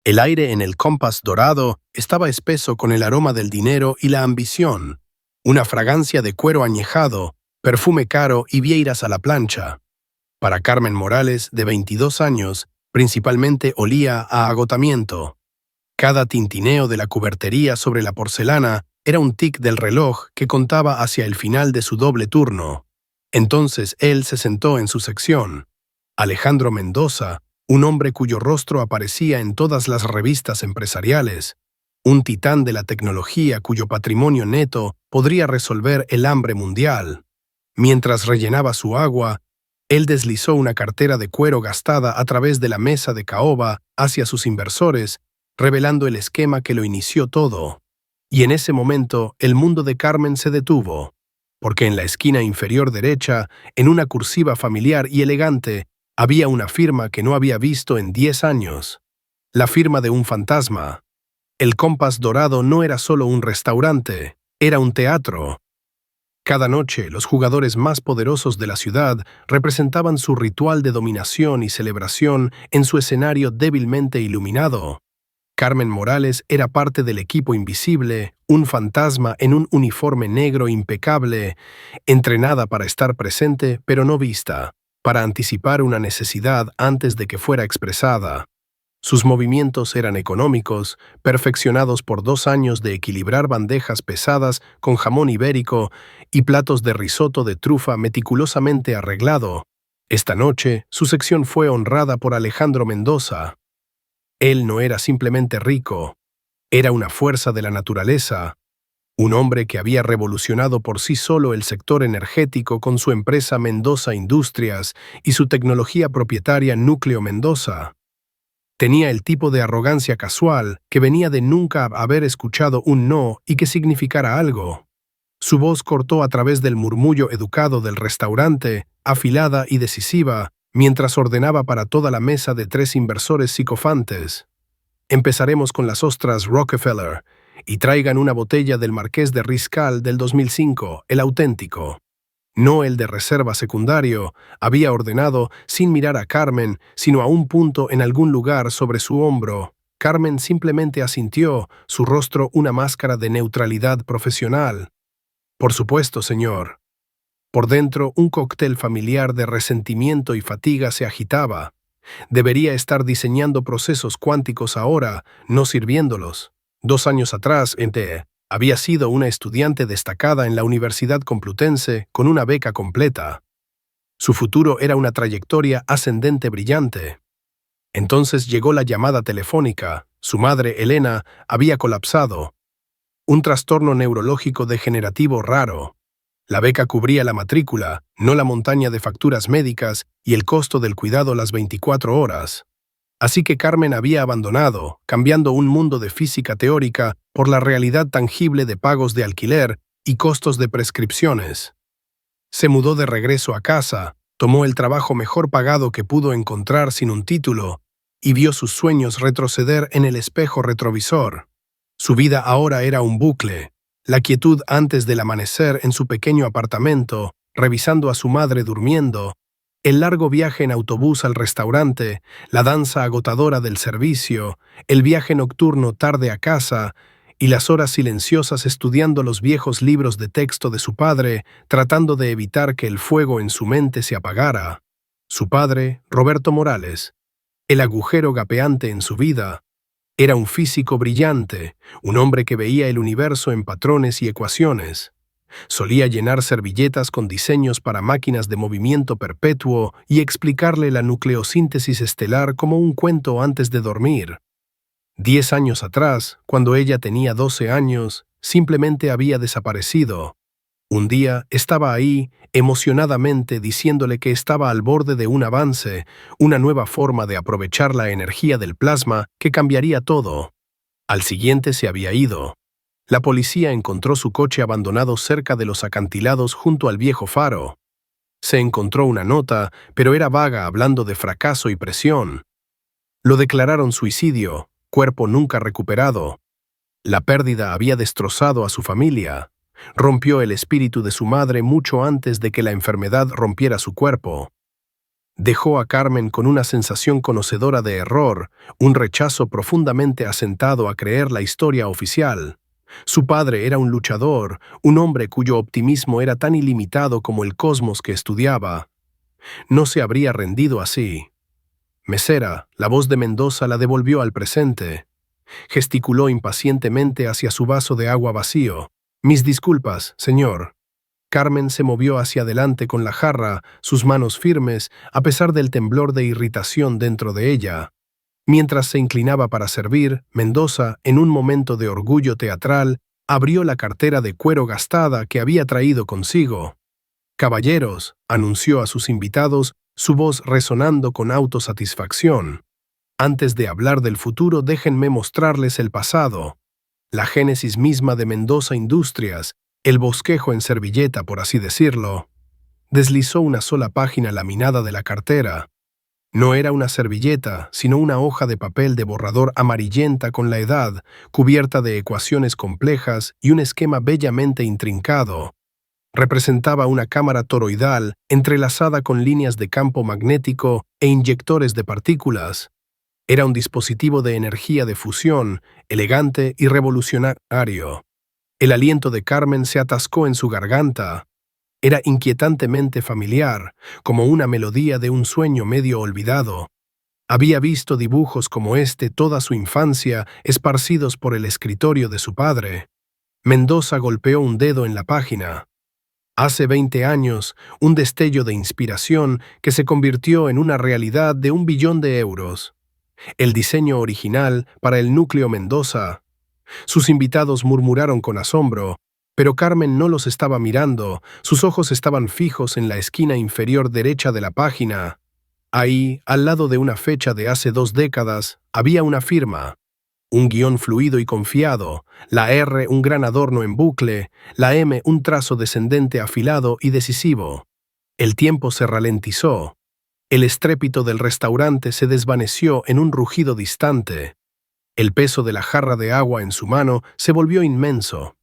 El aire en el compás dorado estaba espeso con el aroma del dinero y la ambición, una fragancia de cuero añejado, perfume caro y vieiras a la plancha. Para Carmen Morales, de 22 años, principalmente olía a agotamiento. Cada tintineo de la cubertería sobre la porcelana era un tic del reloj que contaba hacia el final de su doble turno. Entonces él se sentó en su sección. Alejandro Mendoza, un hombre cuyo rostro aparecía en todas las revistas empresariales, un titán de la tecnología cuyo patrimonio neto podría resolver el hambre mundial. Mientras rellenaba su agua, él deslizó una cartera de cuero gastada a través de la mesa de caoba hacia sus inversores, revelando el esquema que lo inició todo. Y en ese momento el mundo de Carmen se detuvo, porque en la esquina inferior derecha, en una cursiva familiar y elegante, había una firma que no había visto en 10 años. La firma de un fantasma. El Compás Dorado no era solo un restaurante, era un teatro. Cada noche, los jugadores más poderosos de la ciudad representaban su ritual de dominación y celebración en su escenario débilmente iluminado. Carmen Morales era parte del equipo invisible, un fantasma en un uniforme negro impecable, entrenada para estar presente pero no vista, para anticipar una necesidad antes de que fuera expresada. Sus movimientos eran económicos, perfeccionados por 2 años de equilibrar bandejas pesadas con jamón ibérico y platos de risotto de trufa meticulosamente arreglado. Esta noche, su sección fue honrada por Alejandro Mendoza. Él no era simplemente rico, era una fuerza de la naturaleza, un hombre que había revolucionado por sí solo el sector energético con su empresa Mendoza Industrias y su tecnología propietaria Núcleo Mendoza. Tenía el tipo de arrogancia casual que venía de nunca haber escuchado un no y que significara algo. Su voz cortó a través del murmullo educado del restaurante, afilada y decisiva, mientras ordenaba para toda la mesa de 3 inversores psicofantes. Empezaremos con las ostras Rockefeller, y traigan una botella del Marqués de Riscal del 2005, el auténtico. No el de reserva secundario, había ordenado sin mirar a Carmen, sino a un punto en algún lugar sobre su hombro. Carmen simplemente asintió, su rostro una máscara de neutralidad profesional. Por supuesto, señor. Por dentro, un cóctel familiar de resentimiento y fatiga se agitaba. Debería estar diseñando procesos cuánticos ahora, no sirviéndolos. 2 años atrás, había sido una estudiante destacada en la Universidad Complutense con una beca completa. Su futuro era una trayectoria ascendente brillante. Entonces llegó la llamada telefónica. Su madre, Elena, había colapsado. Un trastorno neurológico degenerativo raro. La beca cubría la matrícula, no la montaña de facturas médicas y el costo del cuidado las 24 horas. Así que Carmen había abandonado, cambiando un mundo de física teórica por la realidad tangible de pagos de alquiler y costos de prescripciones. Se mudó de regreso a casa, tomó el trabajo mejor pagado que pudo encontrar sin un título y vio sus sueños retroceder en el espejo retrovisor. Su vida ahora era un bucle, la quietud antes del amanecer en su pequeño apartamento, revisando a su madre durmiendo, el largo viaje en autobús al restaurante, la danza agotadora del servicio, el viaje nocturno tarde a casa y las horas silenciosas estudiando los viejos libros de texto de su padre, tratando de evitar que el fuego en su mente se apagara. Su padre, Roberto Morales, el agujero gapeante en su vida, era un físico brillante, un hombre que veía el universo en patrones y ecuaciones. Solía llenar servilletas con diseños para máquinas de movimiento perpetuo y explicarle la nucleosíntesis estelar como un cuento antes de dormir. 10 años atrás, cuando ella tenía 12 años, simplemente había desaparecido. Un día estaba ahí, emocionadamente diciéndole que estaba al borde de un avance, una nueva forma de aprovechar la energía del plasma que cambiaría todo. Al siguiente se había ido. La policía encontró su coche abandonado cerca de los acantilados junto al viejo faro. Se encontró una nota, pero era vaga, hablando de fracaso y presión. Lo declararon suicidio, cuerpo nunca recuperado. La pérdida había destrozado a su familia. Rompió el espíritu de su madre mucho antes de que la enfermedad rompiera su cuerpo. Dejó a Carmen con una sensación conocedora de error, un rechazo profundamente asentado a creer la historia oficial. Su padre era un luchador, un hombre cuyo optimismo era tan ilimitado como el cosmos que estudiaba. No se habría rendido así. Mesera, la voz de Mendoza la devolvió al presente. Gesticuló impacientemente hacia su vaso de agua vacío. «Mis disculpas, señor». Carmen se movió hacia adelante con la jarra, sus manos firmes, a pesar del temblor de irritación dentro de ella. Mientras se inclinaba para servir, Mendoza, en un momento de orgullo teatral, abrió la cartera de cuero gastada que había traído consigo. «Caballeros», anunció a sus invitados, su voz resonando con autosatisfacción. «Antes de hablar del futuro, déjenme mostrarles el pasado. La génesis misma de Mendoza Industrias, el bosquejo en servilleta, por así decirlo». Deslizó una sola página laminada de la cartera. No era una servilleta, sino una hoja de papel de borrador amarillenta con la edad, cubierta de ecuaciones complejas y un esquema bellamente intrincado. Representaba una cámara toroidal entrelazada con líneas de campo magnético e inyectores de partículas. Era un dispositivo de energía de fusión, elegante y revolucionario. El aliento de Carmen se atascó en su garganta. Era inquietantemente familiar, como una melodía de un sueño medio olvidado. Había visto dibujos como este toda su infancia esparcidos por el escritorio de su padre. Mendoza golpeó un dedo en la página. Hace 20 años, un destello de inspiración que se convirtió en una realidad de 1 billón de euros. El diseño original para el núcleo Mendoza. Sus invitados murmuraron con asombro, pero Carmen no los estaba mirando, sus ojos estaban fijos en la esquina inferior derecha de la página. Ahí, al lado de una fecha de hace 2 décadas, había una firma. Un guión fluido y confiado, la R un gran adorno en bucle, la M un trazo descendente afilado y decisivo. El tiempo se ralentizó. El estrépito del restaurante se desvaneció en un rugido distante. El peso de la jarra de agua en su mano se volvió inmenso.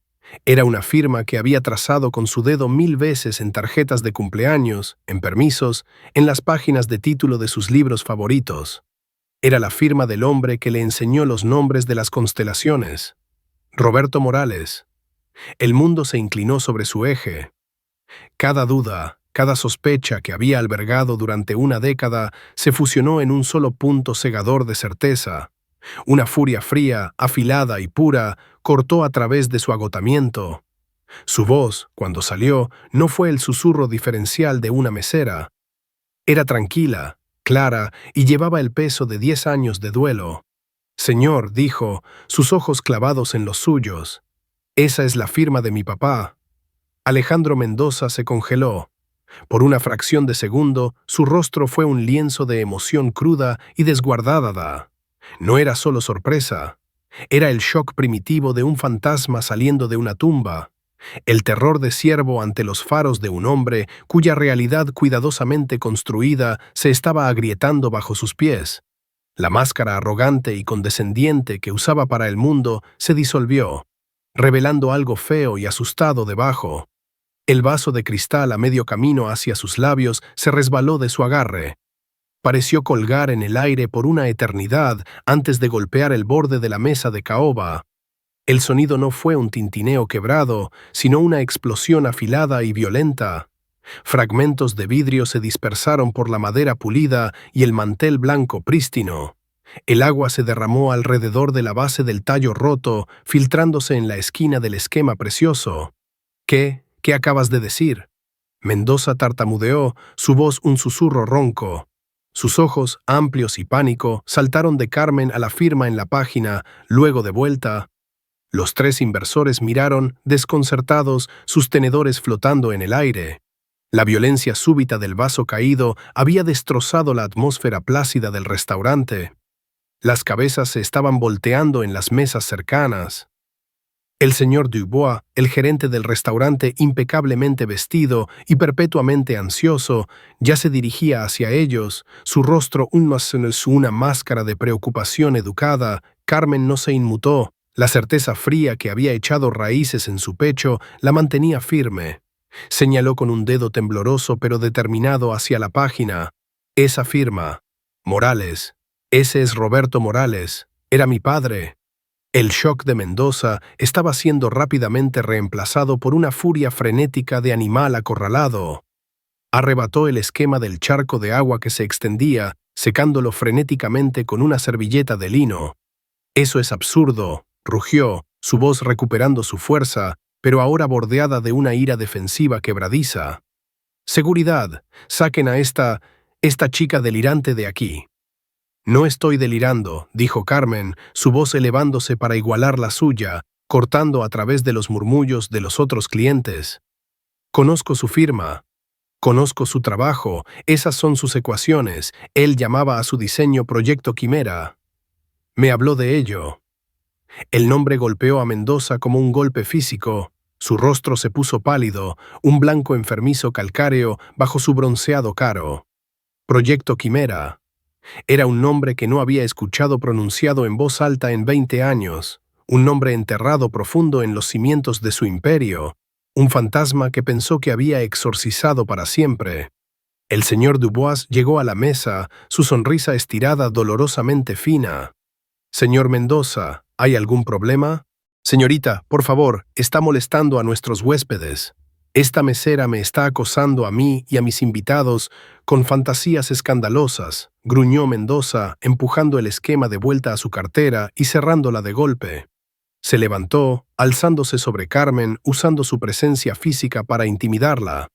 Era una firma que había trazado con su dedo 1000 veces en tarjetas de cumpleaños, en permisos, en las páginas de título de sus libros favoritos. Era la firma del hombre que le enseñó los nombres de las constelaciones. Roberto Morales. El mundo se inclinó sobre su eje. Cada duda, cada sospecha que había albergado durante una década se fusionó en un solo punto cegador de certeza. Una furia fría, afilada y pura cortó a través de su agotamiento. Su voz, cuando salió, no fue el susurro diferencial de una mesera. Era tranquila, clara y llevaba el peso de 10 años de duelo. «Señor», dijo, sus ojos clavados en los suyos, «esa es la firma de mi papá». Alejandro Mendoza se congeló. Por una fracción de segundo, su rostro fue un lienzo de emoción cruda y desguardada. No era solo sorpresa. Era el shock primitivo de un fantasma saliendo de una tumba. El terror de ciervo ante los faros de un hombre cuya realidad cuidadosamente construida se estaba agrietando bajo sus pies. La máscara arrogante y condescendiente que usaba para el mundo se disolvió, revelando algo feo y asustado debajo. El vaso de cristal a medio camino hacia sus labios se resbaló de su agarre. Pareció colgar en el aire por una eternidad antes de golpear el borde de la mesa de caoba. El sonido no fue un tintineo quebrado, sino una explosión afilada y violenta. Fragmentos de vidrio se dispersaron por la madera pulida y el mantel blanco prístino. El agua se derramó alrededor de la base del tallo roto, filtrándose en la esquina del esquema precioso. ¿Qué acabas de decir?». Mendoza tartamudeó, su voz un susurro ronco. Sus ojos, amplios y pánico, saltaron de Carmen a la firma en la página, luego de vuelta. Los 3 inversores miraron, desconcertados, sus tenedores flotando en el aire. La violencia súbita del vaso caído había destrozado la atmósfera plácida del restaurante. Las cabezas se estaban volteando en las mesas cercanas. El señor Dubois, el gerente del restaurante impecablemente vestido y perpetuamente ansioso, ya se dirigía hacia ellos, su rostro una máscara de preocupación educada. Carmen no se inmutó. La certeza fría que había echado raíces en su pecho la mantenía firme. Señaló con un dedo tembloroso pero determinado hacia la página. Esa firma. Morales. Ese es Roberto Morales. Era mi padre. El shock de Mendoza estaba siendo rápidamente reemplazado por una furia frenética de animal acorralado. Arrebató el esquema del charco de agua que se extendía, secándolo frenéticamente con una servilleta de lino. «Eso es absurdo», rugió, su voz recuperando su fuerza, pero ahora bordeada de una ira defensiva quebradiza. «Seguridad, saquen a esta chica delirante de aquí». «No estoy delirando», dijo Carmen, su voz elevándose para igualar la suya, cortando a través de los murmullos de los otros clientes. «Conozco su firma. Conozco su trabajo, esas son sus ecuaciones. Él llamaba a su diseño Proyecto Quimera. Me habló de ello». El nombre golpeó a Mendoza como un golpe físico. Su rostro se puso pálido, un blanco enfermizo calcáreo bajo su bronceado caro. Proyecto Quimera. Era un nombre que no había escuchado pronunciado en voz alta en 20 años, un nombre enterrado profundo en los cimientos de su imperio, un fantasma que pensó que había exorcizado para siempre. El señor Dubois llegó a la mesa, su sonrisa estirada dolorosamente fina. «Señor Mendoza, ¿hay algún problema?» «Señorita, por favor, está molestando a nuestros huéspedes. Esta mesera me está acosando a mí y a mis invitados con fantasías escandalosas», gruñó Mendoza, empujando el esquema de vuelta a su cartera y cerrándola de golpe. Se levantó, alzándose sobre Carmen, usando su presencia física para intimidarla.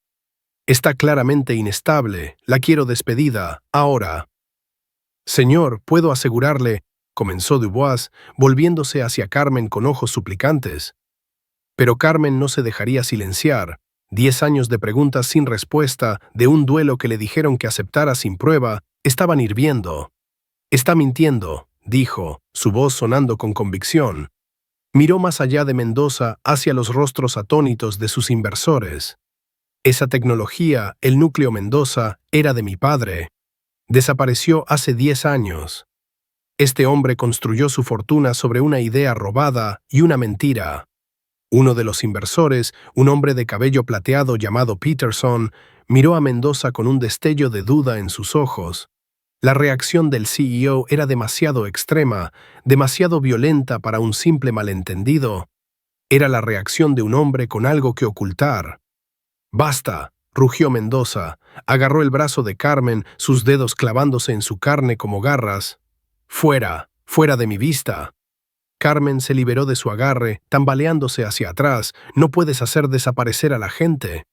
«Está claramente inestable, la quiero despedida, ahora». «Señor, puedo asegurarle», comenzó Dubois, volviéndose hacia Carmen con ojos suplicantes. Pero Carmen no se dejaría silenciar. 10 años de preguntas sin respuesta, de un duelo que le dijeron que aceptara sin prueba, estaban hirviendo. «Está mintiendo», dijo, su voz sonando con convicción. Miró más allá de Mendoza hacia los rostros atónitos de sus inversores. «Esa tecnología, el núcleo Mendoza, era de mi padre. Desapareció hace 10 años. Este hombre construyó su fortuna sobre una idea robada y una mentira». Uno de los inversores, un hombre de cabello plateado llamado Peterson, miró a Mendoza con un destello de duda en sus ojos. La reacción del CEO era demasiado extrema, demasiado violenta para un simple malentendido. Era la reacción de un hombre con algo que ocultar. «Basta», rugió Mendoza. Agarró el brazo de Carmen, sus dedos clavándose en su carne como garras. «Fuera, fuera de mi vista». Carmen se liberó de su agarre, tambaleándose hacia atrás. «No puedes hacer desaparecer a la gente.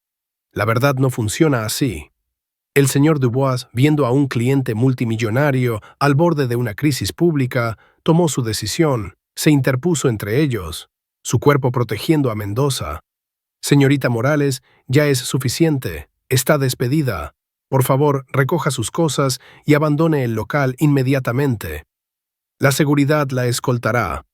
La verdad no funciona así». El señor Dubois, viendo a un cliente multimillonario al borde de una crisis pública, tomó su decisión, se interpuso entre ellos, su cuerpo protegiendo a Mendoza. «Señorita Morales, ya es suficiente. Está despedida. Por favor, recoja sus cosas y abandone el local inmediatamente. La seguridad la escoltará».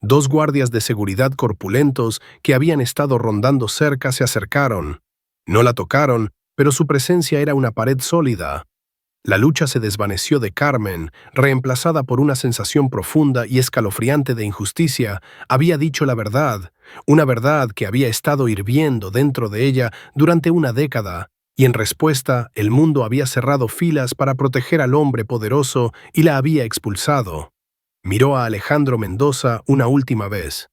2 guardias de seguridad corpulentos que habían estado rondando cerca se acercaron. No la tocaron, pero su presencia era una pared sólida. La lucha se desvaneció de Carmen, reemplazada por una sensación profunda y escalofriante de injusticia. Había dicho la verdad, una verdad que había estado hirviendo dentro de ella durante una década, y en respuesta el mundo había cerrado filas para proteger al hombre poderoso y la había expulsado. Miró a Alejandro Mendoza una última vez.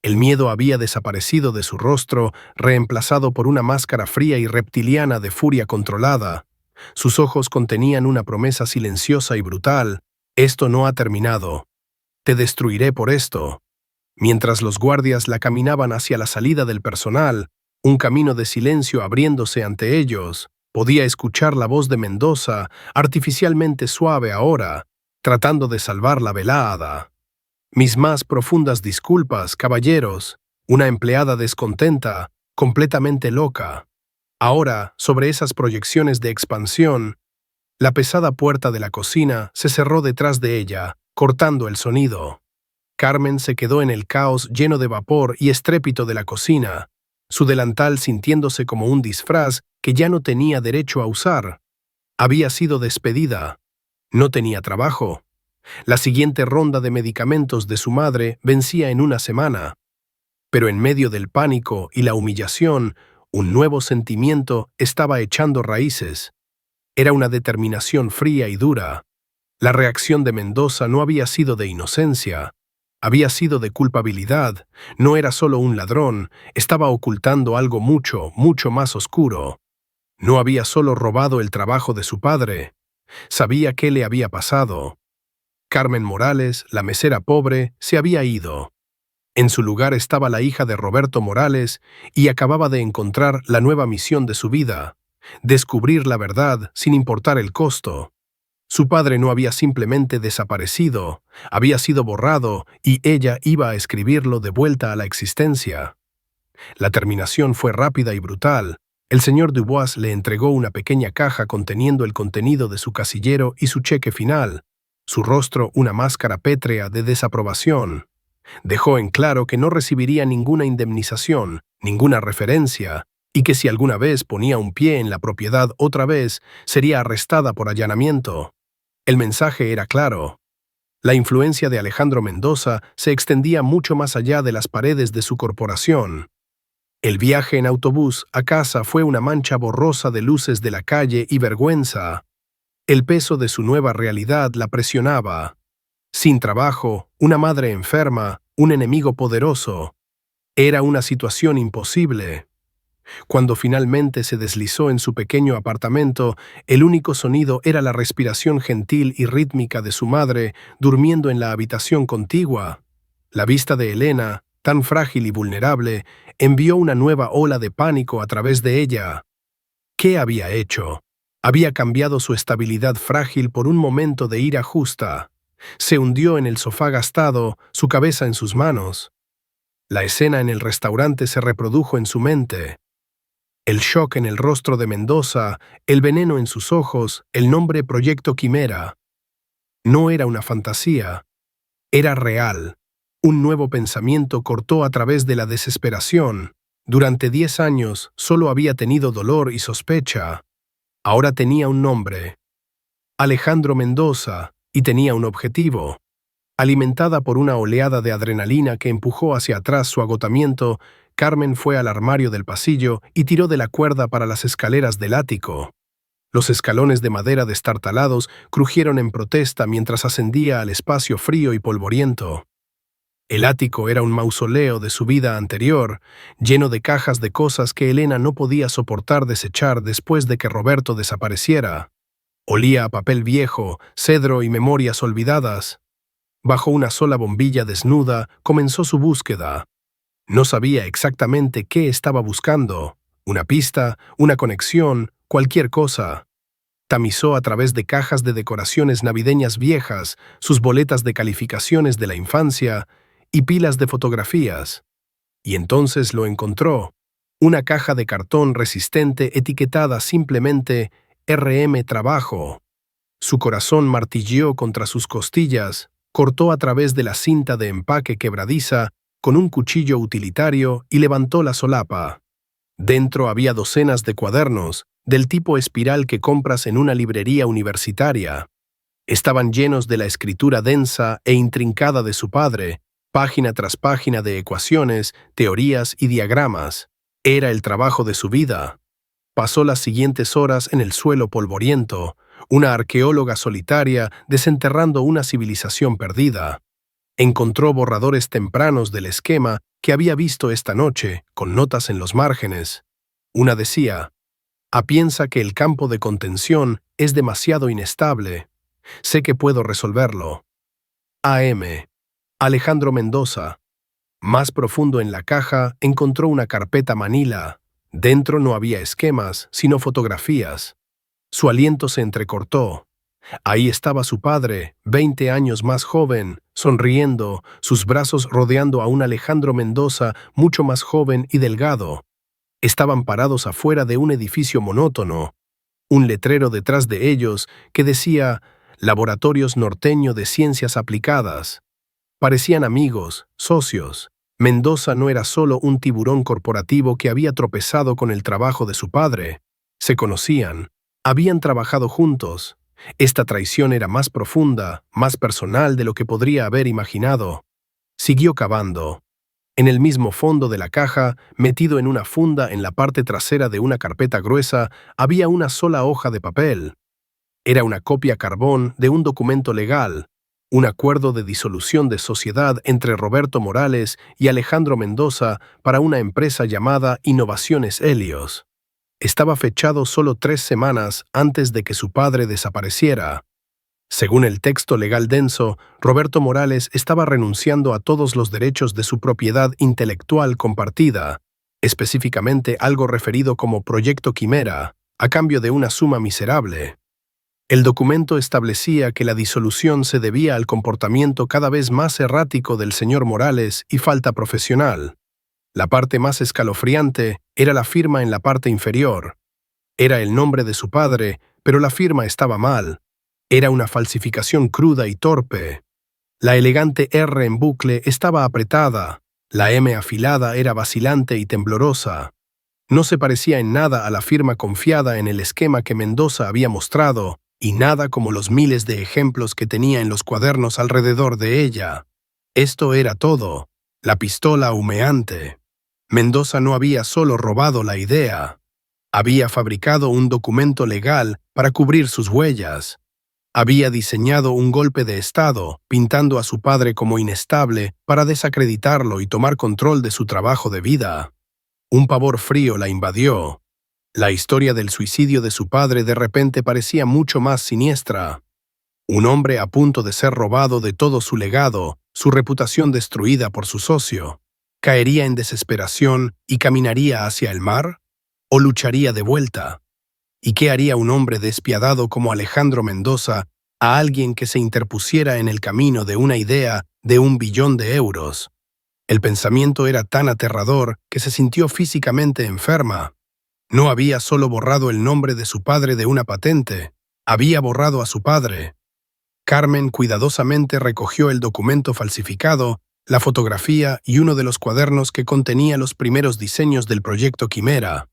El miedo había desaparecido de su rostro, reemplazado por una máscara fría y reptiliana de furia controlada. Sus ojos contenían una promesa silenciosa y brutal. «Esto no ha terminado. Te destruiré por esto». Mientras los guardias la caminaban hacia la salida del personal, un camino de silencio abriéndose ante ellos, podía escuchar la voz de Mendoza, artificialmente suave ahora, tratando de salvar la velada. «Mis más profundas disculpas, caballeros». Una empleada descontenta, completamente loca. Ahora, sobre esas proyecciones de expansión, la pesada puerta de la cocina se cerró detrás de ella, cortando el sonido. Carmen se quedó en el caos lleno de vapor y estrépito de la cocina, su delantal sintiéndose como un disfraz que ya no tenía derecho a usar. Había sido despedida. No tenía trabajo. La siguiente ronda de medicamentos de su madre vencía en una semana. Pero en medio del pánico y la humillación, un nuevo sentimiento estaba echando raíces. Era una determinación fría y dura. La reacción de Mendoza no había sido de inocencia, había sido de culpabilidad. No era solo un ladrón, estaba ocultando algo mucho, mucho más oscuro. No había solo robado el trabajo de su padre, sabía qué le había pasado. Carmen Morales, la mesera pobre, se había ido. En su lugar estaba la hija de Roberto Morales y acababa de encontrar la nueva misión de su vida, descubrir la verdad sin importar el costo. Su padre no había simplemente desaparecido, había sido borrado y ella iba a escribirlo de vuelta a la existencia. La terminación fue rápida y brutal. El señor Dubois le entregó una pequeña caja conteniendo el contenido de su casillero y su cheque final, su rostro una máscara pétrea de desaprobación. Dejó en claro que no recibiría ninguna indemnización, ninguna referencia, y que si alguna vez ponía un pie en la propiedad otra vez, sería arrestada por allanamiento. El mensaje era claro. La influencia de Alejandro Mendoza se extendía mucho más allá de las paredes de su corporación. El viaje en autobús a casa fue una mancha borrosa de luces de la calle y vergüenza. El peso de su nueva realidad la presionaba. Sin trabajo, una madre enferma, un enemigo poderoso. Era una situación imposible. Cuando finalmente se deslizó en su pequeño apartamento, el único sonido era la respiración gentil y rítmica de su madre durmiendo en la habitación contigua. La vista de Elena, tan frágil y vulnerable, envió una nueva ola de pánico a través de ella. ¿Qué había hecho? Había cambiado su estabilidad frágil por un momento de ira justa. Se hundió en el sofá gastado, su cabeza en sus manos. La escena en el restaurante se reprodujo en su mente. El shock en el rostro de Mendoza, el veneno en sus ojos, el nombre Proyecto Quimera. No era una fantasía, era real. Un nuevo pensamiento cortó a través de la desesperación. Durante 10 años solo había tenido dolor y sospecha. Ahora tenía un nombre. Alejandro Mendoza, y tenía un objetivo. Alimentada por una oleada de adrenalina que empujó hacia atrás su agotamiento, Carmen fue al armario del pasillo y tiró de la cuerda para las escaleras del ático. Los escalones de madera destartalados crujieron en protesta mientras ascendía al espacio frío y polvoriento. El ático era un mausoleo de su vida anterior, lleno de cajas de cosas que Elena no podía soportar desechar después de que Roberto desapareciera. Olía a papel viejo, cedro y memorias olvidadas. Bajo una sola bombilla desnuda, comenzó su búsqueda. No sabía exactamente qué estaba buscando. Una pista, una conexión, cualquier cosa. Tamizó a través de cajas de decoraciones navideñas viejas, sus boletas de calificaciones de la infancia y pilas de fotografías. Y entonces lo encontró. Una caja de cartón resistente etiquetada simplemente RM Trabajo. Su corazón martilleó contra sus costillas, cortó a través de la cinta de empaque quebradiza con un cuchillo utilitario y levantó la solapa. Dentro había docenas de cuadernos, del tipo espiral que compras en una librería universitaria. Estaban llenos de la escritura densa e intrincada de su padre, página tras página de ecuaciones, teorías y diagramas. Era el trabajo de su vida. Pasó las siguientes horas en el suelo polvoriento, una arqueóloga solitaria desenterrando una civilización perdida. Encontró borradores tempranos del esquema que había visto esta noche, con notas en los márgenes. Una decía: piensa que el campo de contención es demasiado inestable. Sé que puedo resolverlo. AM. Alejandro Mendoza. Más profundo en la caja encontró una carpeta manila. Dentro no había esquemas, sino fotografías. Su aliento se entrecortó. Ahí estaba su padre, 20 años más joven, sonriendo, sus brazos rodeando a un Alejandro Mendoza mucho más joven y delgado. Estaban parados afuera de un edificio monótono. Un letrero detrás de ellos que decía Laboratorios Norteño de Ciencias Aplicadas. Parecían amigos, socios. Mendoza no era solo un tiburón corporativo que había tropezado con el trabajo de su padre. Se conocían. Habían trabajado juntos. Esta traición era más profunda, más personal de lo que podría haber imaginado. Siguió cavando. En el mismo fondo de la caja, metido en una funda en la parte trasera de una carpeta gruesa, había una sola hoja de papel. Era una copia carbón de un documento legal, un acuerdo de disolución de sociedad entre Roberto Morales y Alejandro Mendoza para una empresa llamada Innovaciones Helios. Estaba fechado solo 3 semanas antes de que su padre desapareciera. Según el texto legal denso, Roberto Morales estaba renunciando a todos los derechos de su propiedad intelectual compartida, específicamente algo referido como Proyecto Quimera, a cambio de una suma miserable. El documento establecía que la disolución se debía al comportamiento cada vez más errático del señor Morales y falta profesional. La parte más escalofriante era la firma en la parte inferior. Era el nombre de su padre, pero la firma estaba mal. Era una falsificación cruda y torpe. La elegante R en bucle estaba apretada. La M afilada era vacilante y temblorosa. No se parecía en nada a la firma confiada en el esquema que Mendoza había mostrado, y nada como los miles de ejemplos que tenía en los cuadernos alrededor de ella. Esto era todo. La pistola humeante. Mendoza no había solo robado la idea. Había fabricado un documento legal para cubrir sus huellas. Había diseñado un golpe de Estado, pintando a su padre como inestable para desacreditarlo y tomar control de su trabajo de vida. Un pavor frío la invadió. La historia del suicidio de su padre de repente parecía mucho más siniestra. Un hombre a punto de ser robado de todo su legado, su reputación destruida por su socio. ¿Caería en desesperación y caminaría hacia el mar? ¿O lucharía de vuelta? ¿Y qué haría un hombre despiadado como Alejandro Mendoza a alguien que se interpusiera en el camino de una idea de 1 billón de euros? El pensamiento era tan aterrador que se sintió físicamente enferma. No había solo borrado el nombre de su padre de una patente, había borrado a su padre. Carmen cuidadosamente recogió el documento falsificado, la fotografía y uno de los cuadernos que contenía los primeros diseños del proyecto Quimera.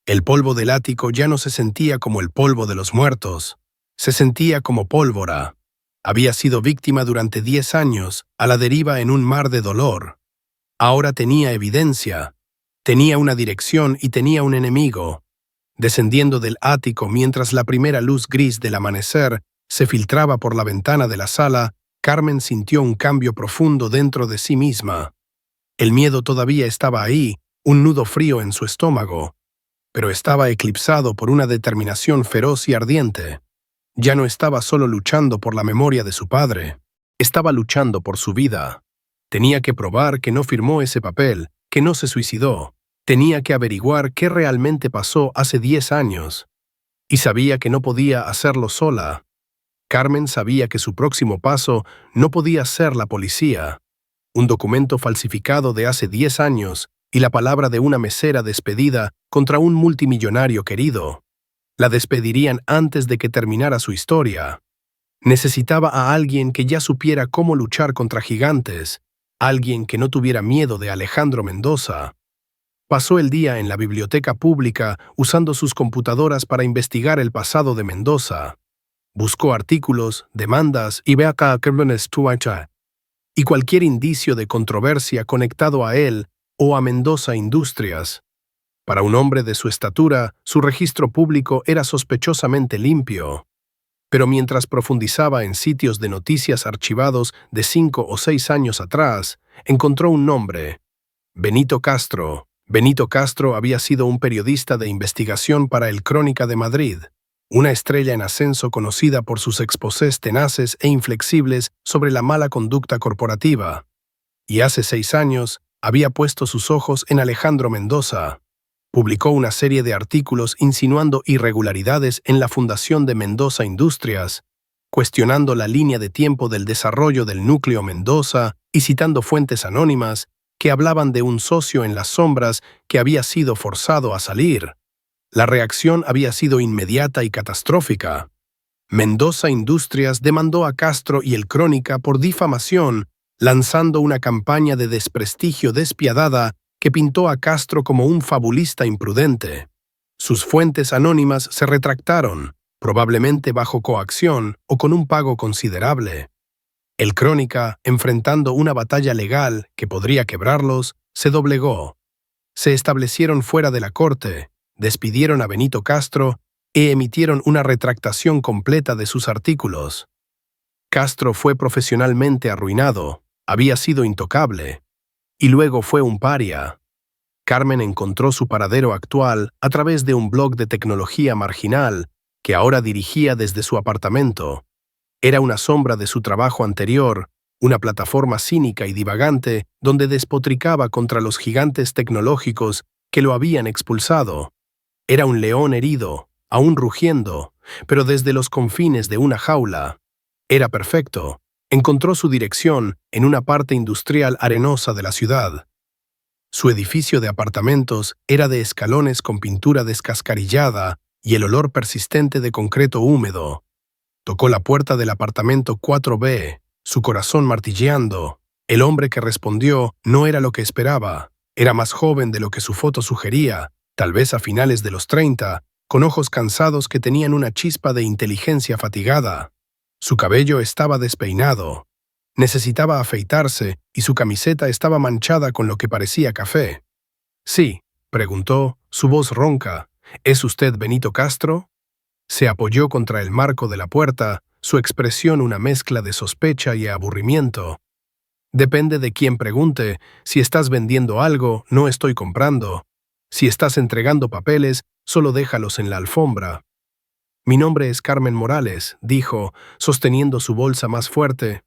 El polvo del ático ya no se sentía como el polvo de los muertos, se sentía como pólvora. Había sido víctima durante 10 años, a la deriva en un mar de dolor. Ahora tenía evidencia. Tenía una dirección y tenía un enemigo. Descendiendo del ático mientras la primera luz gris del amanecer se filtraba por la ventana de la sala, Carmen sintió un cambio profundo dentro de sí misma. El miedo todavía estaba ahí, un nudo frío en su estómago, pero estaba eclipsado por una determinación feroz y ardiente. Ya no estaba solo luchando por la memoria de su padre, estaba luchando por su vida. Tenía que probar que no firmó ese papel, que no se suicidó. Tenía que averiguar qué realmente pasó hace 10 años. Y sabía que no podía hacerlo sola. Carmen sabía que su próximo paso no podía ser la policía. Un documento falsificado de hace 10 años y la palabra de una mesera despedida contra un multimillonario querido. La despedirían antes de que terminara su historia. Necesitaba a alguien que ya supiera cómo luchar contra gigantes, alguien que no tuviera miedo de Alejandro Mendoza. Pasó el día en la biblioteca pública usando sus computadoras para investigar el pasado de Mendoza. Buscó artículos, demandas y cualquier indicio de controversia conectado a él o a Mendoza Industrias. Para un hombre de su estatura, su registro público era sospechosamente limpio. Pero mientras profundizaba en sitios de noticias archivados de 5 o 6 años atrás, encontró un nombre: Benito Castro. Benito Castro había sido un periodista de investigación para el Crónica de Madrid, una estrella en ascenso conocida por sus exposés tenaces e inflexibles sobre la mala conducta corporativa. Y hace 6 años había puesto sus ojos en Alejandro Mendoza. Publicó una serie de artículos insinuando irregularidades en la fundación de Mendoza Industrias, cuestionando la línea de tiempo del desarrollo del núcleo Mendoza y citando fuentes anónimas que hablaban de un socio en las sombras que había sido forzado a salir. La reacción había sido inmediata y catastrófica. Mendoza Industrias demandó a Castro y el Crónica por difamación, lanzando una campaña de desprestigio despiadada que pintó a Castro como un fabulista imprudente. Sus fuentes anónimas se retractaron, probablemente bajo coacción o con un pago considerable. El Crónica, enfrentando una batalla legal que podría quebrarlos, se doblegó. Se establecieron fuera de la corte, despidieron a Benito Castro e emitieron una retractación completa de sus artículos. Castro fue profesionalmente arruinado, había sido intocable, y luego fue un paria. Carmen encontró su paradero actual a través de un blog de tecnología marginal que ahora dirigía desde su apartamento. Era una sombra de su trabajo anterior, una plataforma cínica y divagante donde despotricaba contra los gigantes tecnológicos que lo habían expulsado. Era un león herido, aún rugiendo, pero desde los confines de una jaula. Era perfecto. Encontró su dirección en una parte industrial arenosa de la ciudad. Su edificio de apartamentos era de escalones con pintura descascarillada y el olor persistente de concreto húmedo. Tocó la puerta del apartamento 4B, su corazón martilleando. El hombre que respondió no era lo que esperaba. Era más joven de lo que su foto sugería, tal vez a finales de los 30, con ojos cansados que tenían una chispa de inteligencia fatigada. Su cabello estaba despeinado. Necesitaba afeitarse y su camiseta estaba manchada con lo que parecía café. «Sí», preguntó, su voz ronca. «¿Es usted Benito Castro?» Se apoyó contra el marco de la puerta, su expresión una mezcla de sospecha y aburrimiento. «Depende de quién pregunte. Si estás vendiendo algo, no estoy comprando. Si estás entregando papeles, solo déjalos en la alfombra». «Mi nombre es Carmen Morales», dijo, sosteniendo su bolsa más fuerte.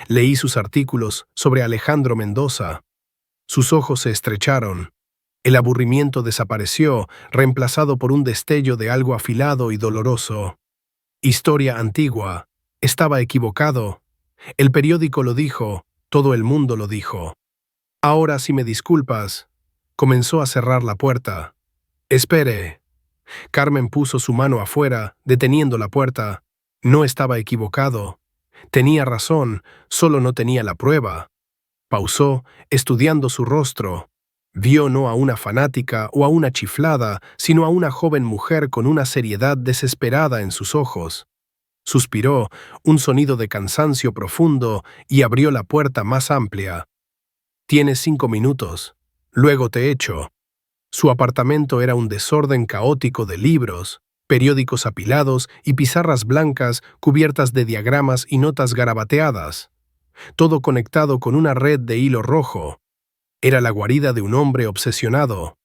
Leí sus artículos sobre Alejandro Mendoza. Sus ojos se estrecharon. El aburrimiento desapareció, reemplazado por un destello de algo afilado y doloroso. Historia antigua. Estaba equivocado. El periódico lo dijo, todo el mundo lo dijo. «Ahora, si me disculpas». Comenzó a cerrar la puerta. «Espere». Carmen puso su mano afuera, deteniendo la puerta. No estaba equivocado. Tenía razón, solo no tenía la prueba. Pausó, estudiando su rostro. Vio no a una fanática o a una chiflada, sino a una joven mujer con una seriedad desesperada en sus ojos. Suspiró, un sonido de cansancio profundo, y abrió la puerta más amplia. «Tienes 5 minutos. Luego te echo». Su apartamento era un desorden caótico de libros, periódicos apilados y pizarras blancas cubiertas de diagramas y notas garabateadas. Todo conectado con una red de hilo rojo. Era la guarida de un hombre obsesionado.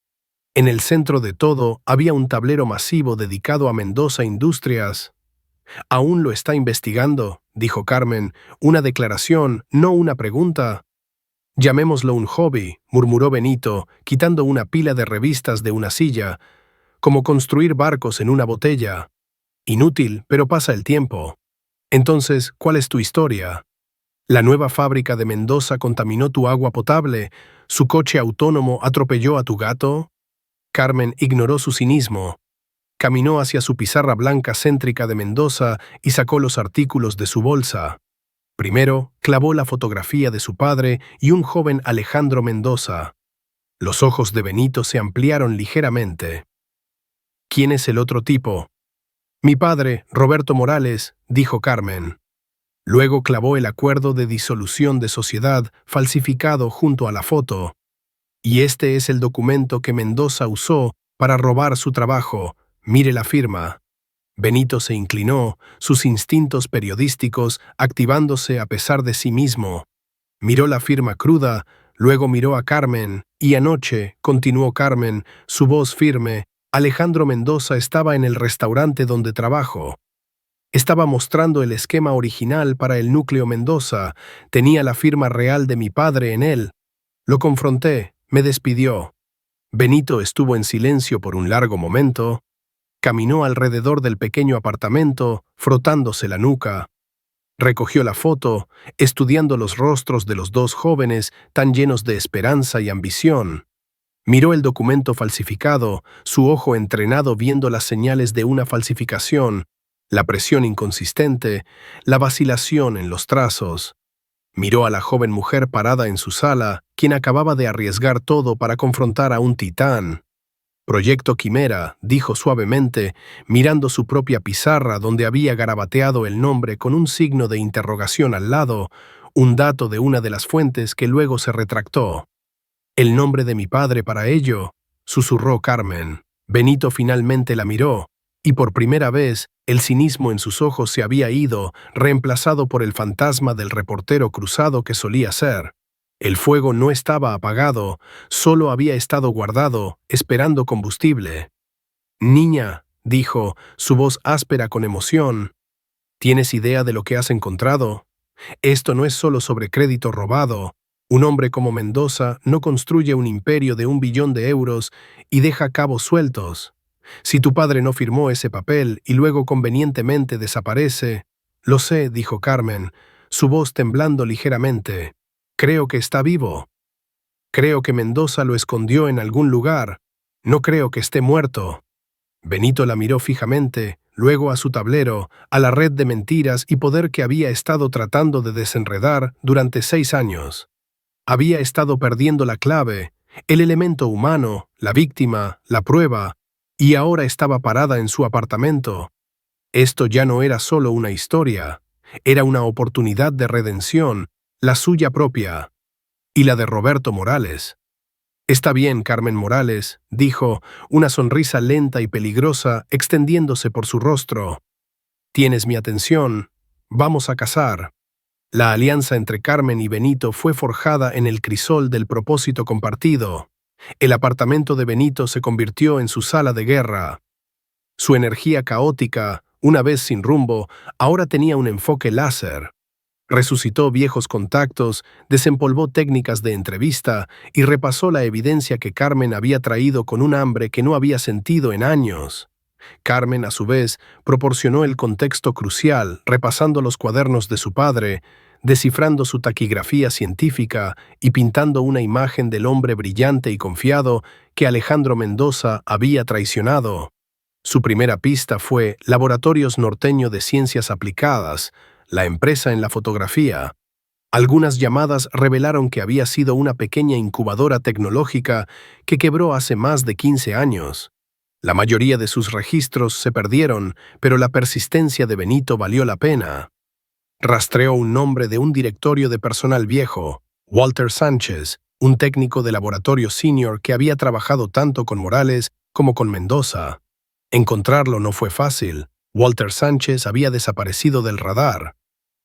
En el centro de todo había un tablero masivo dedicado a Mendoza Industrias. «¿Aún lo está investigando?», dijo Carmen, una declaración, no una pregunta. «Llamémoslo un hobby», murmuró Benito, quitando una pila de revistas de una silla, «como construir barcos en una botella. Inútil, pero pasa el tiempo». «Entonces, ¿cuál es tu historia? La nueva fábrica de Mendoza contaminó tu agua potable, su coche autónomo atropelló a tu gato». Carmen ignoró su cinismo. Caminó hacia su pizarra blanca céntrica de Mendoza y sacó los artículos de su bolsa. Primero, clavó la fotografía de su padre y un joven Alejandro Mendoza. Los ojos de Benito se ampliaron ligeramente. «¿Quién es el otro tipo?» «Mi padre, Roberto Morales», dijo Carmen. Luego clavó el acuerdo de disolución de sociedad falsificado junto a la foto. «Y este es el documento que Mendoza usó para robar su trabajo. Mire la firma». Benito se inclinó, sus instintos periodísticos activándose a pesar de sí mismo. Miró la firma cruda, luego miró a Carmen, y anoche, continuó Carmen, su voz firme, Alejandro Mendoza estaba en el restaurante donde trabajo. Estaba mostrando el esquema original para el núcleo Mendoza, tenía la firma real de mi padre en él. Lo confronté, me despidió. Benito estuvo en silencio por un largo momento. Caminó alrededor del pequeño apartamento, frotándose la nuca. Recogió la foto, estudiando los rostros de los dos jóvenes tan llenos de esperanza y ambición. Miró el documento falsificado, su ojo entrenado viendo las señales de una falsificación, la presión inconsistente, la vacilación en los trazos. Miró a la joven mujer parada en su sala, quien acababa de arriesgar todo para confrontar a un titán. «Proyecto Quimera», dijo suavemente, mirando su propia pizarra donde había garabateado el nombre con un signo de interrogación al lado, un dato de una de las fuentes que luego se retractó. «El nombre de mi padre para ello», susurró Carmen. Benito finalmente la miró. Y por primera vez, el cinismo en sus ojos se había ido, reemplazado por el fantasma del reportero cruzado que solía ser. El fuego no estaba apagado, solo había estado guardado, esperando combustible. «Niña», dijo, su voz áspera con emoción, «¿tienes idea de lo que has encontrado? Esto no es solo sobre crédito robado. Un hombre como Mendoza no construye un imperio de 1 billón de euros y deja cabos sueltos. Si tu padre no firmó ese papel y luego convenientemente desaparece...». «Lo sé», dijo Carmen, su voz temblando ligeramente. «Creo que está vivo. Creo que Mendoza lo escondió en algún lugar. No creo que esté muerto». Benito la miró fijamente, luego a su tablero, a la red de mentiras y poder que había estado tratando de desenredar durante 6 años. Había estado perdiendo la clave, el elemento humano, la víctima, la prueba, y ahora estaba parada en su apartamento. Esto ya no era solo una historia, era una oportunidad de redención, la suya propia, y la de Roberto Morales. «Está bien, Carmen Morales», dijo, una sonrisa lenta y peligrosa extendiéndose por su rostro. «Tienes mi atención. Vamos a casar». La alianza entre Carmen y Benito fue forjada en el crisol del propósito compartido. El apartamento de Benito se convirtió en su sala de guerra. Su energía caótica, una vez sin rumbo, ahora tenía un enfoque láser. Resucitó viejos contactos, desempolvó técnicas de entrevista y repasó la evidencia que Carmen había traído con un hambre que no había sentido en años. Carmen, a su vez, proporcionó el contexto crucial, repasando los cuadernos de su padre, descifrando su taquigrafía científica y pintando una imagen del hombre brillante y confiado que Alejandro Mendoza había traicionado. Su primera pista fue Laboratorios Norteño de Ciencias Aplicadas, la empresa en la fotografía. Algunas llamadas revelaron que había sido una pequeña incubadora tecnológica que quebró hace más de 15 años. La mayoría de sus registros se perdieron, pero la persistencia de Benito valió la pena. Rastreó un nombre de un directorio de personal viejo, Walter Sánchez, un técnico de laboratorio senior que había trabajado tanto con Morales como con Mendoza. Encontrarlo no fue fácil. Walter Sánchez había desaparecido del radar.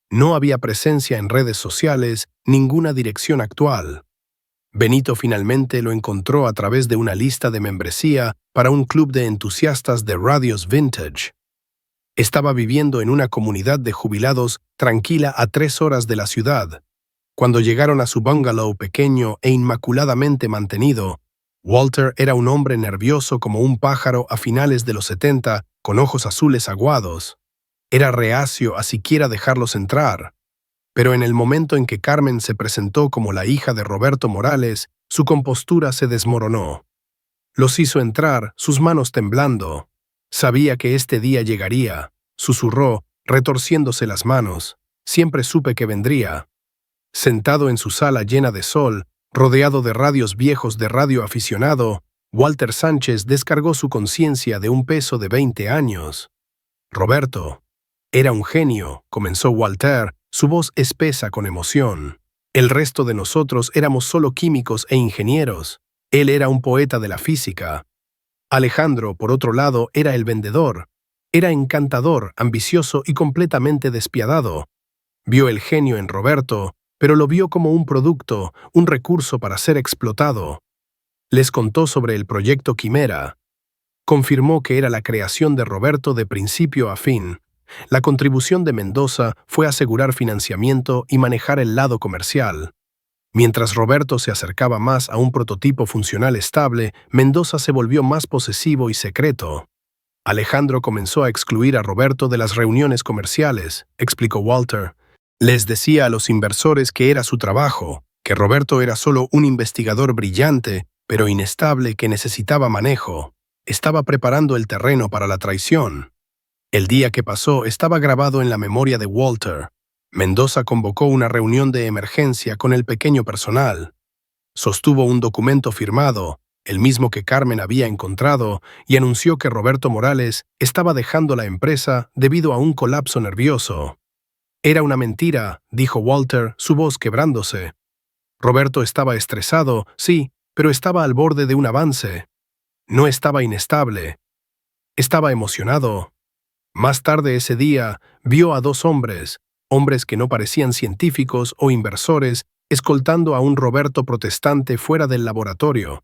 No había presencia en redes sociales, ninguna dirección actual. Benito finalmente lo encontró a través de una lista de membresía para un club de entusiastas de radios vintage. Estaba viviendo en una comunidad de jubilados tranquila a 3 horas de la ciudad. Cuando llegaron a su bungalow pequeño e inmaculadamente mantenido, Walter era un hombre nervioso como un pájaro a finales de los 70, con ojos azules aguados. Era reacio a siquiera dejarlos entrar. Pero en el momento en que Carmen se presentó como la hija de Roberto Morales, su compostura se desmoronó. Los hizo entrar, sus manos temblando. Sabía que este día llegaría, susurró, retorciéndose las manos. Siempre supe que vendría. Sentado en su sala llena de sol, rodeado de radios viejos de radio aficionado, Walter Sánchez descargó su conciencia de un peso de 20 años. «Roberto. Era un genio», comenzó Walter, su voz espesa con emoción. «El resto de nosotros éramos solo químicos e ingenieros. Él era un poeta de la física. Alejandro, por otro lado, era el vendedor. Era encantador, ambicioso y completamente despiadado. Vio el genio en Roberto, pero lo vio como un producto, un recurso para ser explotado. Les contó sobre el proyecto Quimera. Confirmó que era la creación de Roberto de principio a fin. La contribución de Mendoza fue asegurar financiamiento y manejar el lado comercial. Mientras Roberto se acercaba más a un prototipo funcional estable, Mendoza se volvió más posesivo y secreto. Alejandro comenzó a excluir a Roberto de las reuniones comerciales, explicó Walter. Les decía a los inversores que era su trabajo, que Roberto era solo un investigador brillante, pero inestable que necesitaba manejo. Estaba preparando el terreno para la traición. El día que pasó estaba grabado en la memoria de Walter. Mendoza convocó una reunión de emergencia con el pequeño personal. Sostuvo un documento firmado, el mismo que Carmen había encontrado, y anunció que Roberto Morales estaba dejando la empresa debido a un colapso nervioso. «Era una mentira», dijo Walter, su voz quebrándose. «Roberto estaba estresado, sí, pero estaba al borde de un avance. No estaba inestable. Estaba emocionado. Más tarde ese día, vio a dos hombres, hombres que no parecían científicos o inversores, escoltando a un Roberto protestante fuera del laboratorio.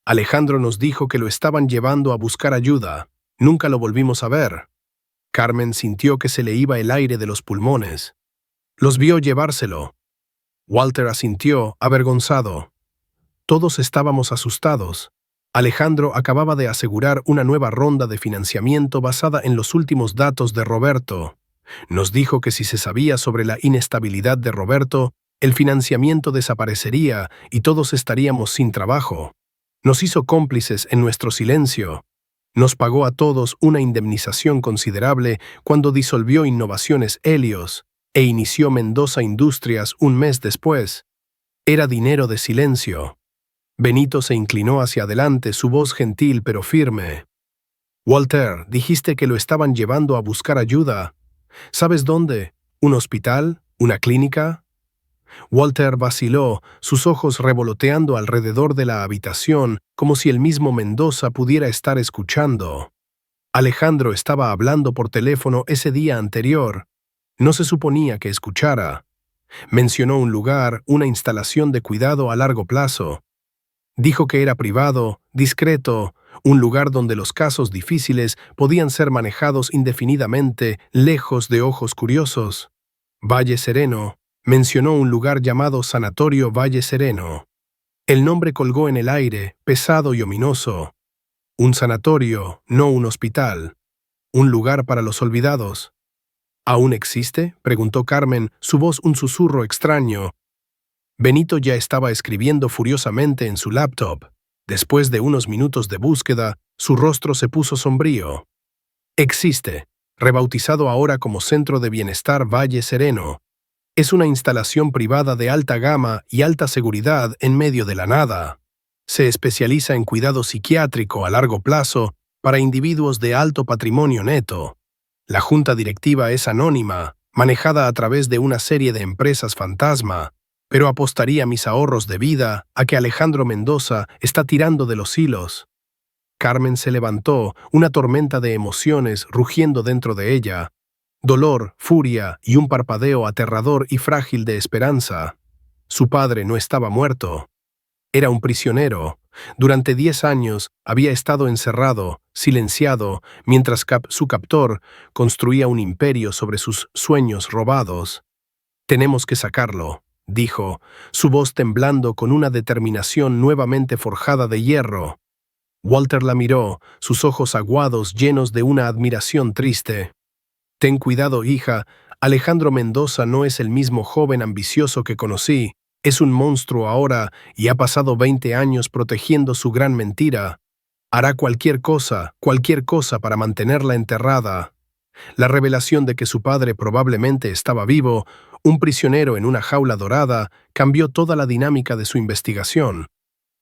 Alejandro nos dijo que lo estaban llevando a buscar ayuda. Nunca lo volvimos a ver. Carmen sintió que se le iba el aire de los pulmones. Los vio llevárselo. Walter asintió, avergonzado. Todos estábamos asustados. Alejandro acababa de asegurar una nueva ronda de financiamiento basada en los últimos datos de Roberto. Nos dijo que si se sabía sobre la inestabilidad de Roberto, el financiamiento desaparecería y todos estaríamos sin trabajo. Nos hizo cómplices en nuestro silencio. Nos pagó a todos una indemnización considerable cuando disolvió Innovaciones Helios e inició Mendoza Industrias un mes después. Era dinero de silencio. Benito se inclinó hacia adelante, su voz gentil pero firme. Walter, dijiste que lo estaban llevando a buscar ayuda. ¿Sabes dónde? ¿Un hospital? ¿Una clínica? Walter vaciló, sus ojos revoloteando alrededor de la habitación, como si el mismo Mendoza pudiera estar escuchando. Alejandro estaba hablando por teléfono ese día anterior. No se suponía que escuchara. Mencionó un lugar, una instalación de cuidado a largo plazo. Dijo que era privado, discreto, un lugar donde los casos difíciles podían ser manejados indefinidamente, lejos de ojos curiosos. Valle Sereno. Mencionó un lugar llamado Sanatorio Valle Sereno. El nombre colgó en el aire, pesado y ominoso. Un sanatorio, no un hospital. Un lugar para los olvidados. ¿Aún existe?, preguntó Carmen, su voz un susurro extraño. Benito ya estaba escribiendo furiosamente en su laptop. Después de unos minutos de búsqueda, su rostro se puso sombrío. Existe, rebautizado ahora como Centro de Bienestar Valle Sereno. Es una instalación privada de alta gama y alta seguridad en medio de la nada. Se especializa en cuidado psiquiátrico a largo plazo para individuos de alto patrimonio neto. La junta directiva es anónima, manejada a través de una serie de empresas fantasma, pero apostaría mis ahorros de vida a que Alejandro Mendoza está tirando de los hilos. Carmen se levantó, una tormenta de emociones rugiendo dentro de ella. Dolor, furia y un parpadeo aterrador y frágil de esperanza. Su padre no estaba muerto. Era un prisionero. Durante 10 años había estado encerrado, silenciado, mientras su captor construía un imperio sobre sus sueños robados. «Tenemos que sacarlo», dijo, su voz temblando con una determinación nuevamente forjada de hierro. Walter la miró, sus ojos aguados llenos de una admiración triste. «Ten cuidado, hija, Alejandro Mendoza no es el mismo joven ambicioso que conocí. Es un monstruo ahora y ha pasado 20 años protegiendo su gran mentira. Hará cualquier cosa para mantenerla enterrada». La revelación de que su padre probablemente estaba vivo, un prisionero en una jaula dorada, cambió toda la dinámica de su investigación.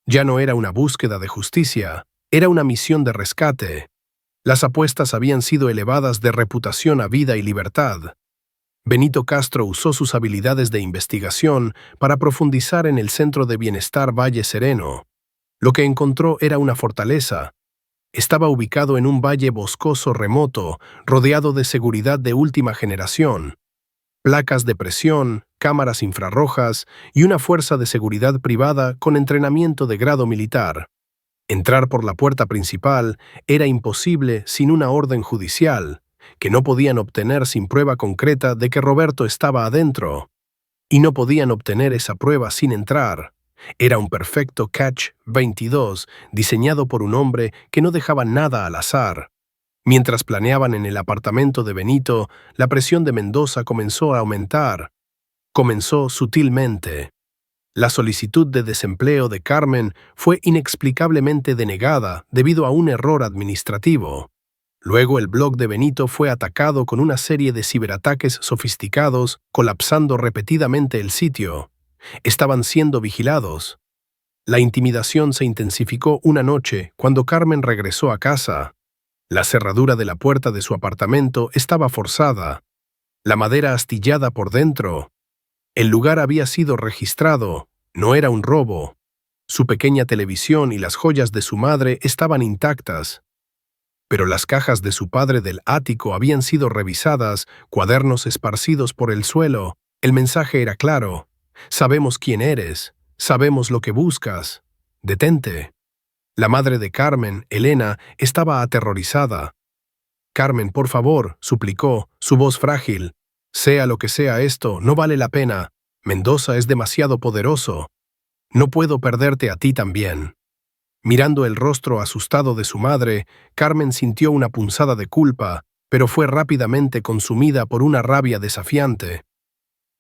Ya no era una búsqueda de justicia, era una misión de rescate. Las apuestas habían sido elevadas de reputación a vida y libertad. Benito Castro usó sus habilidades de investigación para profundizar en el Centro de Bienestar Valle Sereno. Lo que encontró era una fortaleza. Estaba ubicado en un valle boscoso remoto, rodeado de seguridad de última generación. Placas de presión, cámaras infrarrojas y una fuerza de seguridad privada con entrenamiento de grado militar. Entrar por la puerta principal era imposible sin una orden judicial, que no podían obtener sin prueba concreta de que Roberto estaba adentro. Y no podían obtener esa prueba sin entrar. Era un perfecto catch-22 diseñado por un hombre que no dejaba nada al azar. Mientras planeaban en el apartamento de Benito, la presión de Mendoza comenzó a aumentar. Comenzó sutilmente. La solicitud de desempleo de Carmen fue inexplicablemente denegada debido a un error administrativo. Luego el blog de Benito fue atacado con una serie de ciberataques sofisticados, colapsando repetidamente el sitio. Estaban siendo vigilados. La intimidación se intensificó una noche cuando Carmen regresó a casa. La cerradura de la puerta de su apartamento estaba forzada. La madera astillada por dentro. El lugar había sido registrado, no era un robo. Su pequeña televisión y las joyas de su madre estaban intactas. pero las cajas de su padre del ático habían sido revisadas, cuadernos esparcidos por el suelo. El mensaje era claro. Sabemos quién eres, sabemos lo que buscas. Detente. La madre de Carmen, Elena, estaba aterrorizada. Carmen, por favor, suplicó, su voz frágil. Sea lo que sea esto, no vale la pena. Mendoza es demasiado poderoso. No puedo perderte a ti también. Mirando el rostro asustado de su madre, Carmen sintió una punzada de culpa, pero fue rápidamente consumida por una rabia desafiante.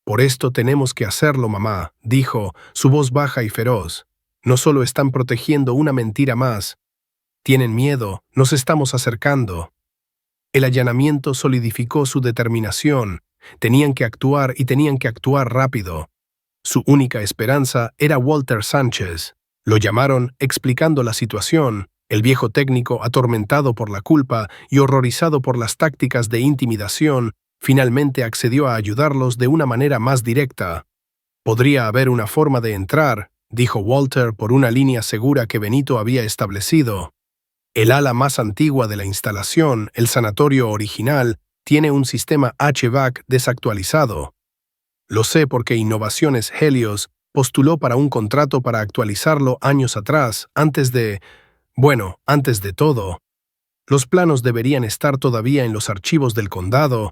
Por esto tenemos que hacerlo, mamá, dijo, su voz baja y feroz. No solo están protegiendo una mentira más. Tienen miedo, nos estamos acercando. El allanamiento solidificó su determinación. Tenían que actuar y tenían que actuar rápido. Su única esperanza era Walter Sánchez. Lo llamaron explicando la situación. El viejo técnico, atormentado por la culpa y horrorizado por las tácticas de intimidación, finalmente accedió a ayudarlos de una manera más directa. Podría haber una forma de entrar, dijo Walter por una línea segura que Benito había establecido. El ala más antigua de la instalación, el sanatorio original, tiene un sistema HVAC desactualizado. Lo sé porque Innovaciones Helios postuló para un contrato para actualizarlo años atrás, antes de todo. Los planos deberían estar todavía en los archivos del condado.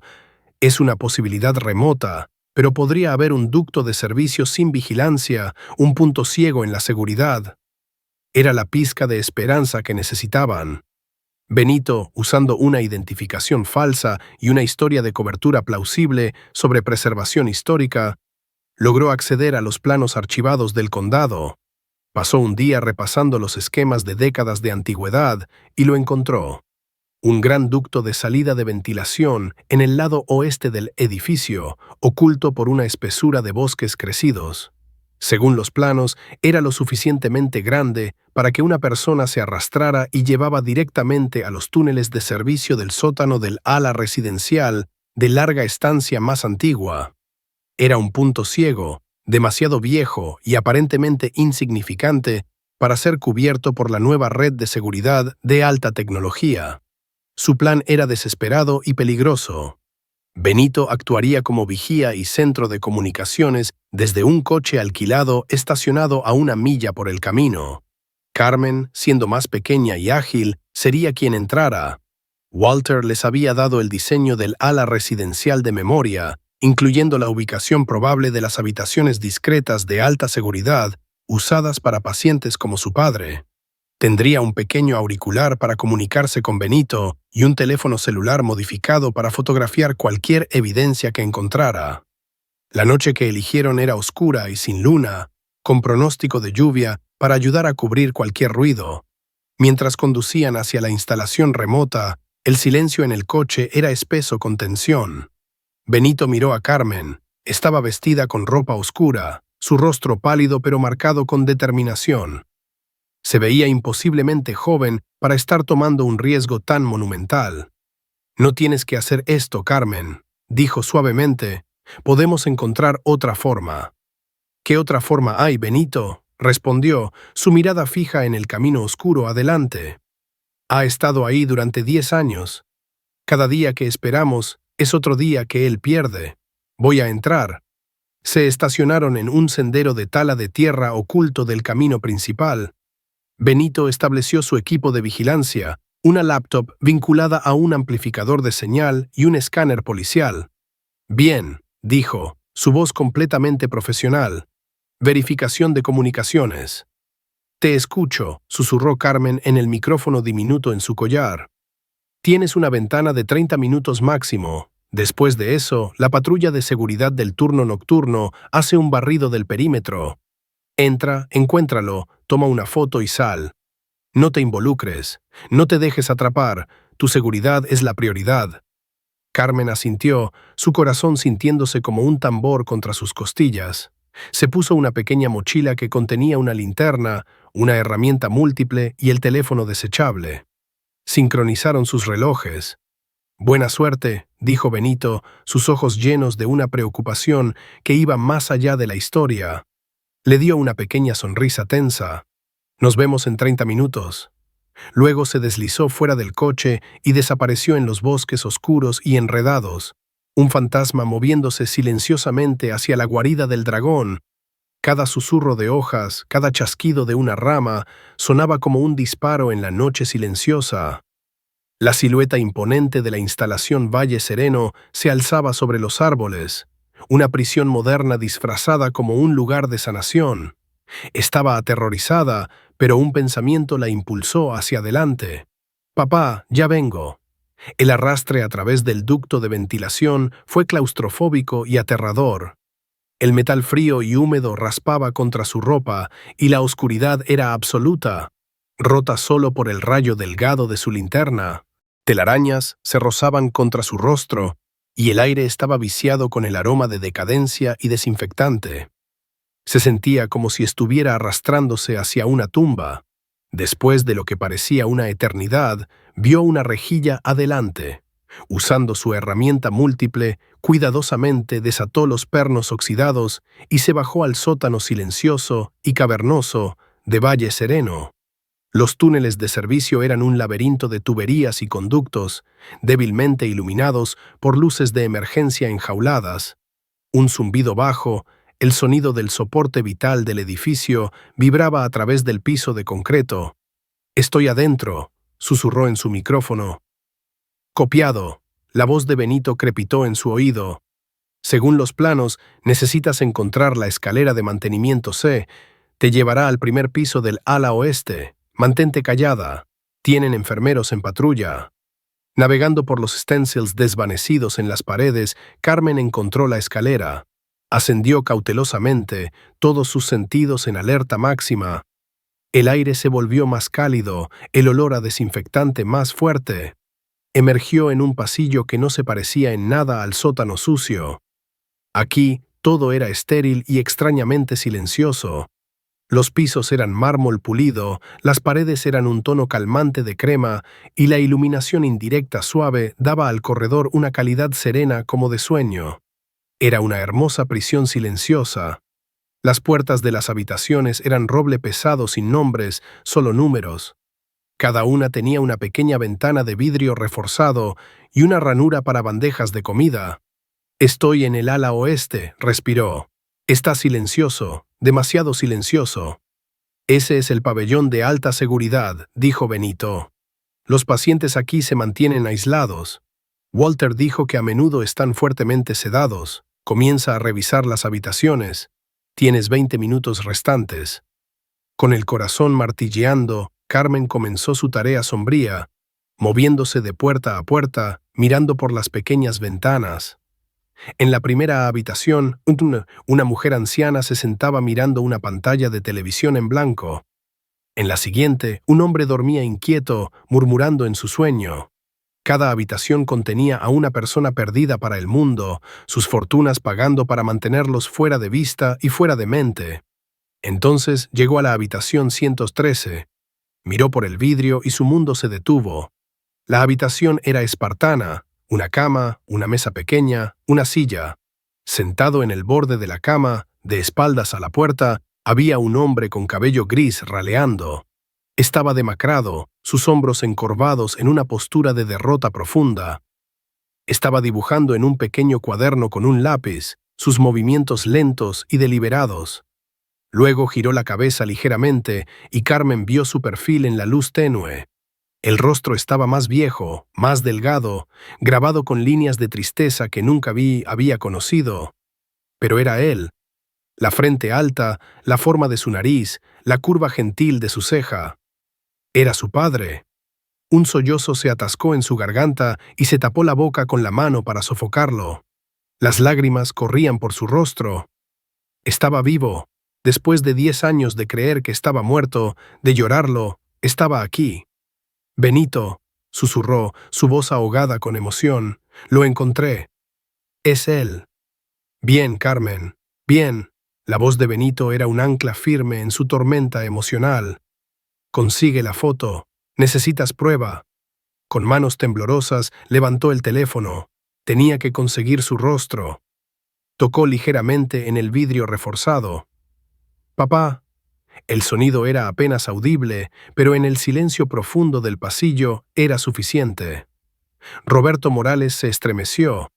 Es una posibilidad remota, pero podría haber un ducto de servicio sin vigilancia, un punto ciego en la seguridad. Era la pizca de esperanza que necesitaban. Benito, usando una identificación falsa y una historia de cobertura plausible sobre preservación histórica, logró acceder a los planos archivados del condado. Pasó un día repasando los esquemas de décadas de antigüedad y lo encontró. Un gran ducto de salida de ventilación en el lado oeste del edificio, oculto por una espesura de bosques crecidos. Según los planos, era lo suficientemente grande para que una persona se arrastrara y llevaba directamente a los túneles de servicio del sótano del ala residencial de larga estancia más antigua. Era un punto ciego, demasiado viejo y aparentemente insignificante para ser cubierto por la nueva red de seguridad de alta tecnología. Su plan era desesperado y peligroso. Benito actuaría como vigía y centro de comunicaciones desde un coche alquilado estacionado a 1 milla por el camino. Carmen, siendo más pequeña y ágil, sería quien entrara. Walter les había dado el diseño del ala residencial de memoria, incluyendo la ubicación probable de las habitaciones discretas de alta seguridad usadas para pacientes como su padre. Tendría un pequeño auricular para comunicarse con Benito y un teléfono celular modificado para fotografiar cualquier evidencia que encontrara. La noche que eligieron era oscura y sin luna, con pronóstico de lluvia para ayudar a cubrir cualquier ruido. Mientras conducían hacia la instalación remota, el silencio en el coche era espeso con tensión. Benito miró a Carmen. Estaba vestida con ropa oscura, su rostro pálido pero marcado con determinación. Se veía imposiblemente joven para estar tomando un riesgo tan monumental. «No tienes que hacer esto, Carmen», dijo suavemente. «Podemos encontrar otra forma». «¿Qué otra forma hay, Benito?», respondió, su mirada fija en el camino oscuro adelante. «Ha estado ahí durante 10 años. Cada día que esperamos es otro día que él pierde. Voy a entrar». Se estacionaron en un sendero de tala de tierra oculto del camino principal. Benito estableció su equipo de vigilancia, una laptop vinculada a un amplificador de señal y un escáner policial. «Bien», dijo, su voz completamente profesional. «Verificación de comunicaciones». «Te escucho», susurró Carmen en el micrófono diminuto en su collar. «Tienes una ventana de 30 minutos máximo. Después de eso, la patrulla de seguridad del turno nocturno hace un barrido del perímetro. Entra, encuéntralo, toma una foto y sal. No te involucres, no te dejes atrapar, tu seguridad es la prioridad». Carmen asintió, su corazón sintiéndose como un tambor contra sus costillas. Se puso una pequeña mochila que contenía una linterna, una herramienta múltiple y el teléfono desechable. Sincronizaron sus relojes. «Buena suerte», dijo Benito, sus ojos llenos de una preocupación que iba más allá de la historia. Le dio una pequeña sonrisa tensa. «Nos vemos en 30 minutos». Luego se deslizó fuera del coche y desapareció en los bosques oscuros y enredados, un fantasma moviéndose silenciosamente hacia la guarida del dragón. Cada susurro de hojas, cada chasquido de una rama, sonaba como un disparo en la noche silenciosa. La silueta imponente de la instalación Valle Sereno se alzaba sobre los árboles, una prisión moderna disfrazada como un lugar de sanación. Estaba aterrorizada, pero un pensamiento la impulsó hacia adelante. «Papá, ya vengo». El arrastre a través del ducto de ventilación fue claustrofóbico y aterrador. El metal frío y húmedo raspaba contra su ropa y la oscuridad era absoluta, rota solo por el rayo delgado de su linterna. Telarañas se rozaban contra su rostro y el aire estaba viciado con el aroma de decadencia y desinfectante. Se sentía como si estuviera arrastrándose hacia una tumba. Después de lo que parecía una eternidad, vio una rejilla adelante. Usando su herramienta múltiple, cuidadosamente desató los pernos oxidados y se bajó al sótano silencioso y cavernoso de Valle Sereno. Los túneles de servicio eran un laberinto de tuberías y conductos, débilmente iluminados por luces de emergencia enjauladas. Un zumbido bajo, el sonido del soporte vital del edificio, vibraba a través del piso de concreto. «Estoy adentro», susurró en su micrófono. «Copiado». La voz de Benito crepitó en su oído. «Según los planos, necesitas encontrar la escalera de mantenimiento C. Te llevará al primer piso del ala oeste. Mantente callada. Tienen enfermeros en patrulla». Navegando por los stencils desvanecidos en las paredes, Carmen encontró la escalera. Ascendió cautelosamente, todos sus sentidos en alerta máxima. El aire se volvió más cálido, el olor a desinfectante más fuerte. Emergió en un pasillo que no se parecía en nada al sótano sucio. Aquí todo era estéril y extrañamente silencioso. Los pisos eran mármol pulido, las paredes eran un tono calmante de crema y la iluminación indirecta suave daba al corredor una calidad serena como de sueño. Era una hermosa prisión silenciosa. Las puertas de las habitaciones eran roble pesado sin nombres, solo números. Cada una tenía una pequeña ventana de vidrio reforzado y una ranura para bandejas de comida. «Estoy en el ala oeste», respiró. «Está silencioso, demasiado silencioso». «Ese es el pabellón de alta seguridad», dijo Benito. «Los pacientes aquí se mantienen aislados. Walter dijo que a menudo están fuertemente sedados. Comienza a revisar las habitaciones. Tienes 20 minutos restantes». Con el corazón martilleando, Carmen comenzó su tarea sombría, moviéndose de puerta a puerta, mirando por las pequeñas ventanas. En la primera habitación, una mujer anciana se sentaba mirando una pantalla de televisión en blanco. En la siguiente, un hombre dormía inquieto, murmurando en su sueño. Cada habitación contenía a una persona perdida para el mundo, sus fortunas pagando para mantenerlos fuera de vista y fuera de mente. Entonces llegó a la habitación 113. Miró por el vidrio y su mundo se detuvo. La habitación era espartana, una cama, una mesa pequeña, una silla. Sentado en el borde de la cama, de espaldas a la puerta, había un hombre con cabello gris raleando. Estaba demacrado, sus hombros encorvados en una postura de derrota profunda. Estaba dibujando en un pequeño cuaderno con un lápiz, sus movimientos lentos y deliberados. Luego giró la cabeza ligeramente y Carmen vio su perfil en la luz tenue. El rostro estaba más viejo, más delgado, grabado con líneas de tristeza que nunca había conocido. Pero era él. La frente alta, la forma de su nariz, la curva gentil de su ceja. Era su padre. Un sollozo se atascó en su garganta y se tapó la boca con la mano para sofocarlo. Las lágrimas corrían por su rostro. Estaba vivo. Después de 10 años de creer que estaba muerto, de llorarlo, estaba aquí. «Benito», susurró, su voz ahogada con emoción, «lo encontré. Es él». «Bien, Carmen, bien». La voz de Benito era un ancla firme en su tormenta emocional. «Consigue la foto. Necesitas prueba». Con manos temblorosas levantó el teléfono. Tenía que conseguir su rostro. Tocó ligeramente en el vidrio reforzado. «Papá». El sonido era apenas audible, pero en el silencio profundo del pasillo era suficiente. Roberto Morales se estremeció.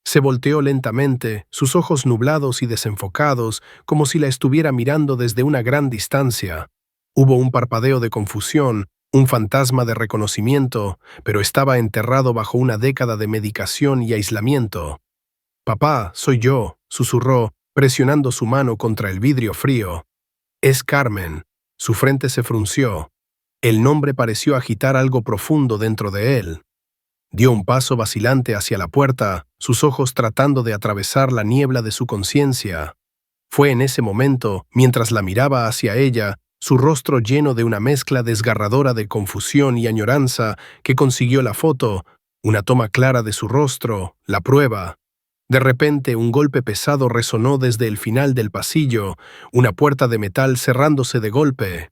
Se volteó lentamente, sus ojos nublados y desenfocados, como si la estuviera mirando desde una gran distancia. Hubo un parpadeo de confusión, un fantasma de reconocimiento, pero estaba enterrado bajo una década de medicación y aislamiento. «Papá, soy yo», susurró, presionando su mano contra el vidrio frío. «Es Carmen». Su frente se frunció. El nombre pareció agitar algo profundo dentro de él. Dio un paso vacilante hacia la puerta, sus ojos tratando de atravesar la niebla de su conciencia. Fue en ese momento, mientras la miraba hacia ella, su rostro lleno de una mezcla desgarradora de confusión y añoranza, que consiguió la foto, una toma clara de su rostro, la prueba. De repente, un golpe pesado resonó desde el final del pasillo, una puerta de metal cerrándose de golpe.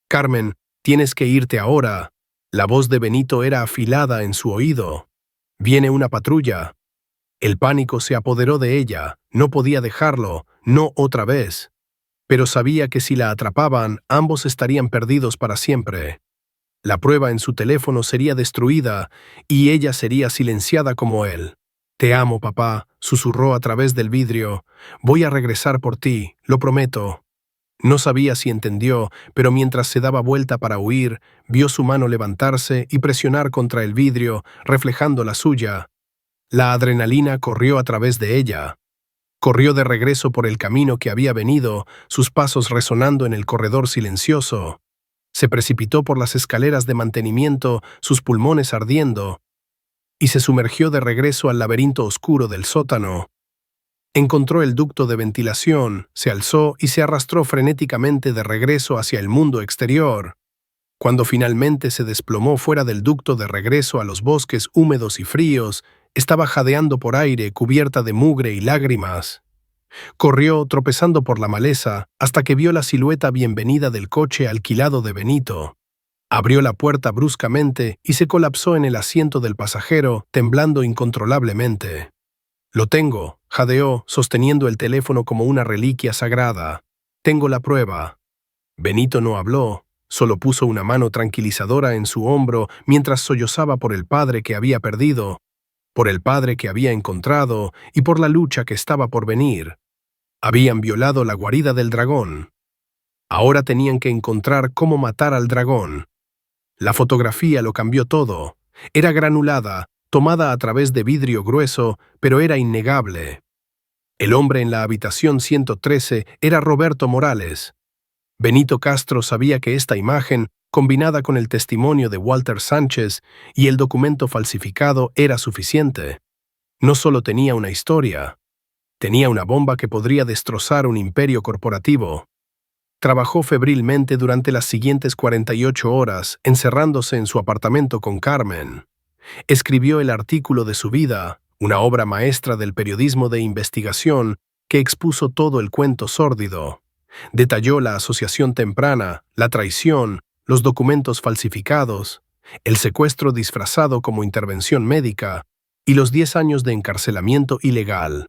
«Carmen, tienes que irte ahora». La voz de Benito era afilada en su oído. «Viene una patrulla». El pánico se apoderó de ella, no podía dejarlo, no otra vez. Pero sabía que si la atrapaban, ambos estarían perdidos para siempre. La prueba en su teléfono sería destruida, y ella sería silenciada como él. «Te amo, papá», susurró a través del vidrio. «Voy a regresar por ti, lo prometo». No sabía si entendió, pero mientras se daba vuelta para huir, vio su mano levantarse y presionar contra el vidrio, reflejando la suya. La adrenalina corrió a través de ella. Corrió de regreso por el camino que había venido, sus pasos resonando en el corredor silencioso. Se precipitó por las escaleras de mantenimiento, sus pulmones ardiendo, y se sumergió de regreso al laberinto oscuro del sótano. Encontró el ducto de ventilación, se alzó y se arrastró frenéticamente de regreso hacia el mundo exterior. Cuando finalmente se desplomó fuera del ducto de regreso a los bosques húmedos y fríos, estaba jadeando por aire cubierta de mugre y lágrimas. Corrió, tropezando por la maleza, hasta que vio la silueta bienvenida del coche alquilado de Benito. Abrió la puerta bruscamente y se colapsó en el asiento del pasajero, temblando incontrolablemente. «Lo tengo», jadeó, sosteniendo el teléfono como una reliquia sagrada. «Tengo la prueba». Benito no habló, solo puso una mano tranquilizadora en su hombro mientras sollozaba por el padre que había perdido, por el padre que había encontrado y por la lucha que estaba por venir. Habían violado la guarida del dragón. Ahora tenían que encontrar cómo matar al dragón. La fotografía lo cambió todo. Era granulada, tomada a través de vidrio grueso, pero era innegable. El hombre en la habitación 113 era Roberto Morales. Benito Castro sabía que esta imagen, combinada con el testimonio de Walter Sánchez y el documento falsificado, era suficiente. No solo tenía una historia, tenía una bomba que podría destrozar un imperio corporativo. Trabajó febrilmente durante las siguientes 48 horas, encerrándose en su apartamento con Carmen. Escribió el artículo de su vida, una obra maestra del periodismo de investigación que expuso todo el cuento sórdido. Detalló la asociación temprana, la traición, los documentos falsificados, el secuestro disfrazado como intervención médica y los 10 años de encarcelamiento ilegal.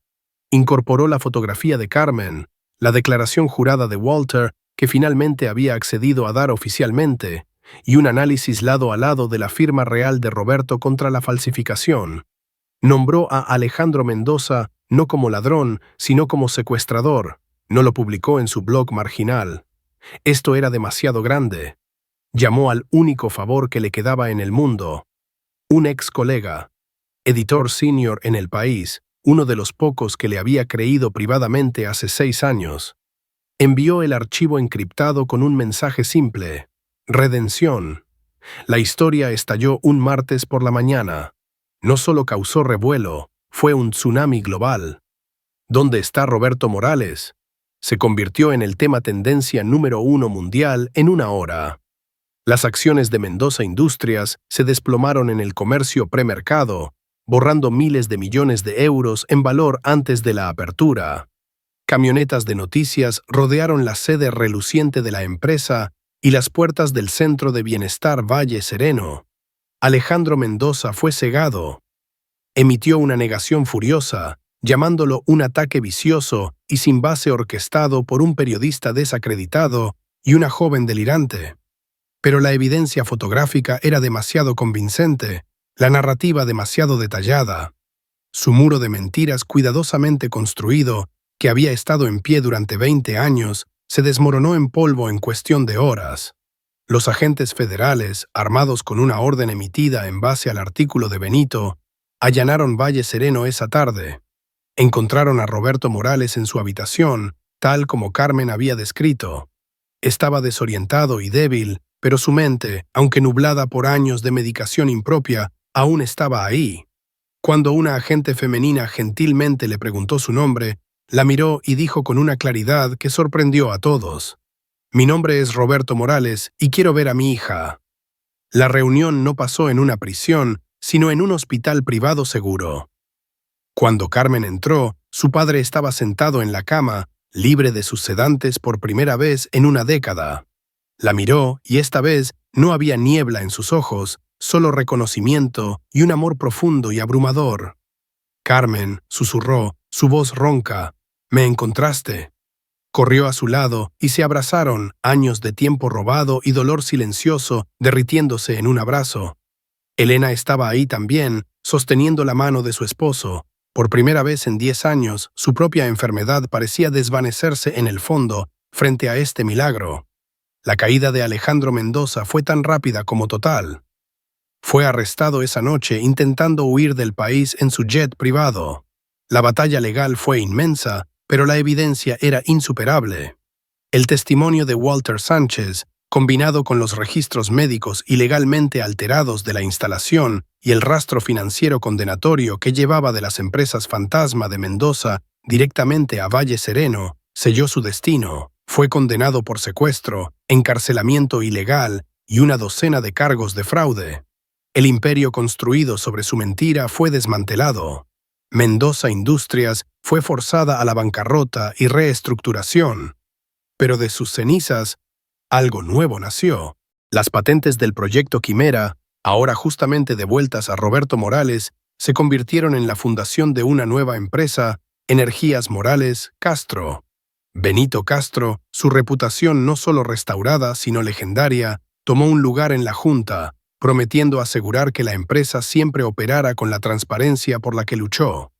Incorporó la fotografía de Carmen, la declaración jurada de Walter, que finalmente había accedido a dar oficialmente, y un análisis lado a lado de la firma real de Roberto contra la falsificación. Nombró a Alejandro Mendoza no como ladrón, sino como secuestrador. No lo publicó en su blog marginal. Esto era demasiado grande. Llamó al único favor que le quedaba en el mundo. Un ex colega, editor senior en El País, uno de los pocos que le había creído privadamente hace 6 años. Envió el archivo encriptado con un mensaje simple: redención. La historia estalló un martes por la mañana. No solo causó revuelo, fue un tsunami global. ¿Dónde está Roberto Morales? Se convirtió en el tema tendencia número 1 mundial en una hora. Las acciones de Mendoza Industrias se desplomaron en el comercio premercado, borrando miles de millones de euros en valor antes de la apertura. Camionetas de noticias rodearon la sede reluciente de la empresa y las puertas del Centro de Bienestar Valle Sereno. Alejandro Mendoza fue cegado. Emitió una negación furiosa, llamándolo un ataque vicioso y sin base orquestado por un periodista desacreditado y una joven delirante. Pero la evidencia fotográfica era demasiado convincente, la narrativa demasiado detallada. Su muro de mentiras cuidadosamente construido, que había estado en pie durante 20 años, se desmoronó en polvo en cuestión de horas. Los agentes federales, armados con una orden emitida en base al artículo de Benito, allanaron Valle Sereno esa tarde. Encontraron a Roberto Morales en su habitación, tal como Carmen había descrito. Estaba desorientado y débil, pero su mente, aunque nublada por años de medicación impropia, aún estaba ahí. Cuando una agente femenina gentilmente le preguntó su nombre, la miró y dijo con una claridad que sorprendió a todos: «Mi nombre es Roberto Morales y quiero ver a mi hija». La reunión no pasó en una prisión, sino en un hospital privado seguro. Cuando Carmen entró, su padre estaba sentado en la cama, libre de sus sedantes por primera vez en una década. La miró y esta vez no había niebla en sus ojos, solo reconocimiento y un amor profundo y abrumador. «Carmen», susurró, su voz ronca, «¿me encontraste?». Corrió a su lado y se abrazaron, años de tiempo robado y dolor silencioso derritiéndose en un abrazo. Elena estaba ahí también, sosteniendo la mano de su esposo. Por primera vez en 10 años, su propia enfermedad parecía desvanecerse en el fondo frente a este milagro. La caída de Alejandro Mendoza fue tan rápida como total. Fue arrestado esa noche intentando huir del país en su jet privado. La batalla legal fue inmensa, pero la evidencia era insuperable. El testimonio de Walter Sánchez, combinado con los registros médicos ilegalmente alterados de la instalación y el rastro financiero condenatorio que llevaba de las empresas fantasma de Mendoza directamente a Valle Sereno, selló su destino. Fue condenado por secuestro, encarcelamiento ilegal y una docena de cargos de fraude. El imperio construido sobre su mentira fue desmantelado. Mendoza Industrias fue forzada a la bancarrota y reestructuración. Pero de sus cenizas, algo nuevo nació. Las patentes del proyecto Quimera, ahora justamente devueltas a Roberto Morales, se convirtieron en la fundación de una nueva empresa, Energías Morales Castro. Benito Castro, su reputación no solo restaurada, sino legendaria, tomó un lugar en la Junta, prometiendo asegurar que la empresa siempre operara con la transparencia por la que luchó.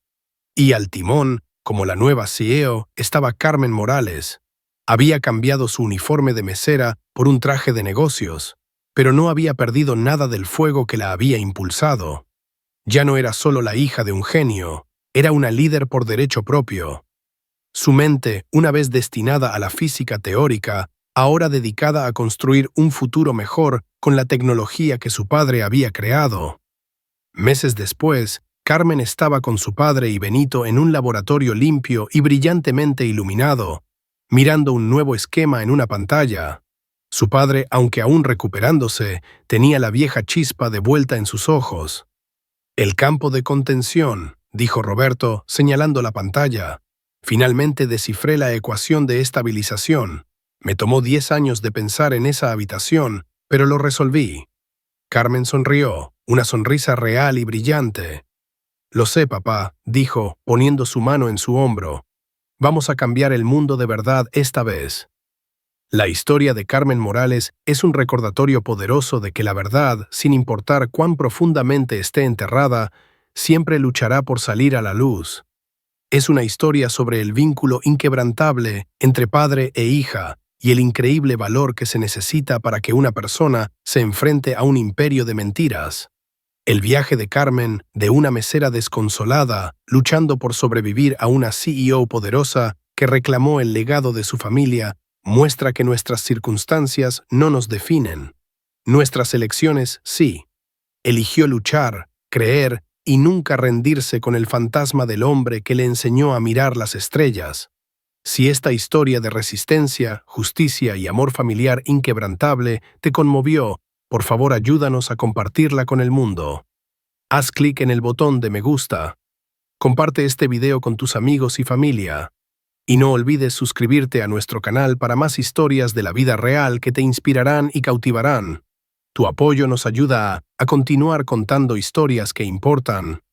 Y al timón, como la nueva CEO, estaba Carmen Morales. Había cambiado su uniforme de mesera por un traje de negocios, pero no había perdido nada del fuego que la había impulsado. Ya no era solo la hija de un genio, era una líder por derecho propio. Su mente, una vez destinada a la física teórica, ahora dedicada a construir un futuro mejor con la tecnología que su padre había creado. Meses después, Carmen estaba con su padre y Benito en un laboratorio limpio y brillantemente iluminado, mirando un nuevo esquema en una pantalla. Su padre, aunque aún recuperándose, tenía la vieja chispa de vuelta en sus ojos. «El campo de contención», dijo Roberto, señalando la pantalla. «Finalmente descifré la ecuación de estabilización. Me tomó 10 años de pensar en esa habitación, pero lo resolví». Carmen sonrió, una sonrisa real y brillante. «Lo sé, papá», dijo, poniendo su mano en su hombro. «Vamos a cambiar el mundo de verdad esta vez». La historia de Carmen Morales es un recordatorio poderoso de que la verdad, sin importar cuán profundamente esté enterrada, siempre luchará por salir a la luz. Es una historia sobre el vínculo inquebrantable entre padre e hija y el increíble valor que se necesita para que una persona se enfrente a un imperio de mentiras. El viaje de Carmen, de una mesera desconsolada, luchando por sobrevivir a una CEO poderosa que reclamó el legado de su familia, muestra que nuestras circunstancias no nos definen. Nuestras elecciones sí. Eligió luchar, creer y nunca rendirse con el fantasma del hombre que le enseñó a mirar las estrellas. Si esta historia de resistencia, justicia y amor familiar inquebrantable te conmovió, por favor ayúdanos a compartirla con el mundo. Haz clic en el botón de me gusta. Comparte este video con tus amigos y familia. Y no olvides suscribirte a nuestro canal para más historias de la vida real que te inspirarán y cautivarán. Tu apoyo nos ayuda a continuar contando historias que importan.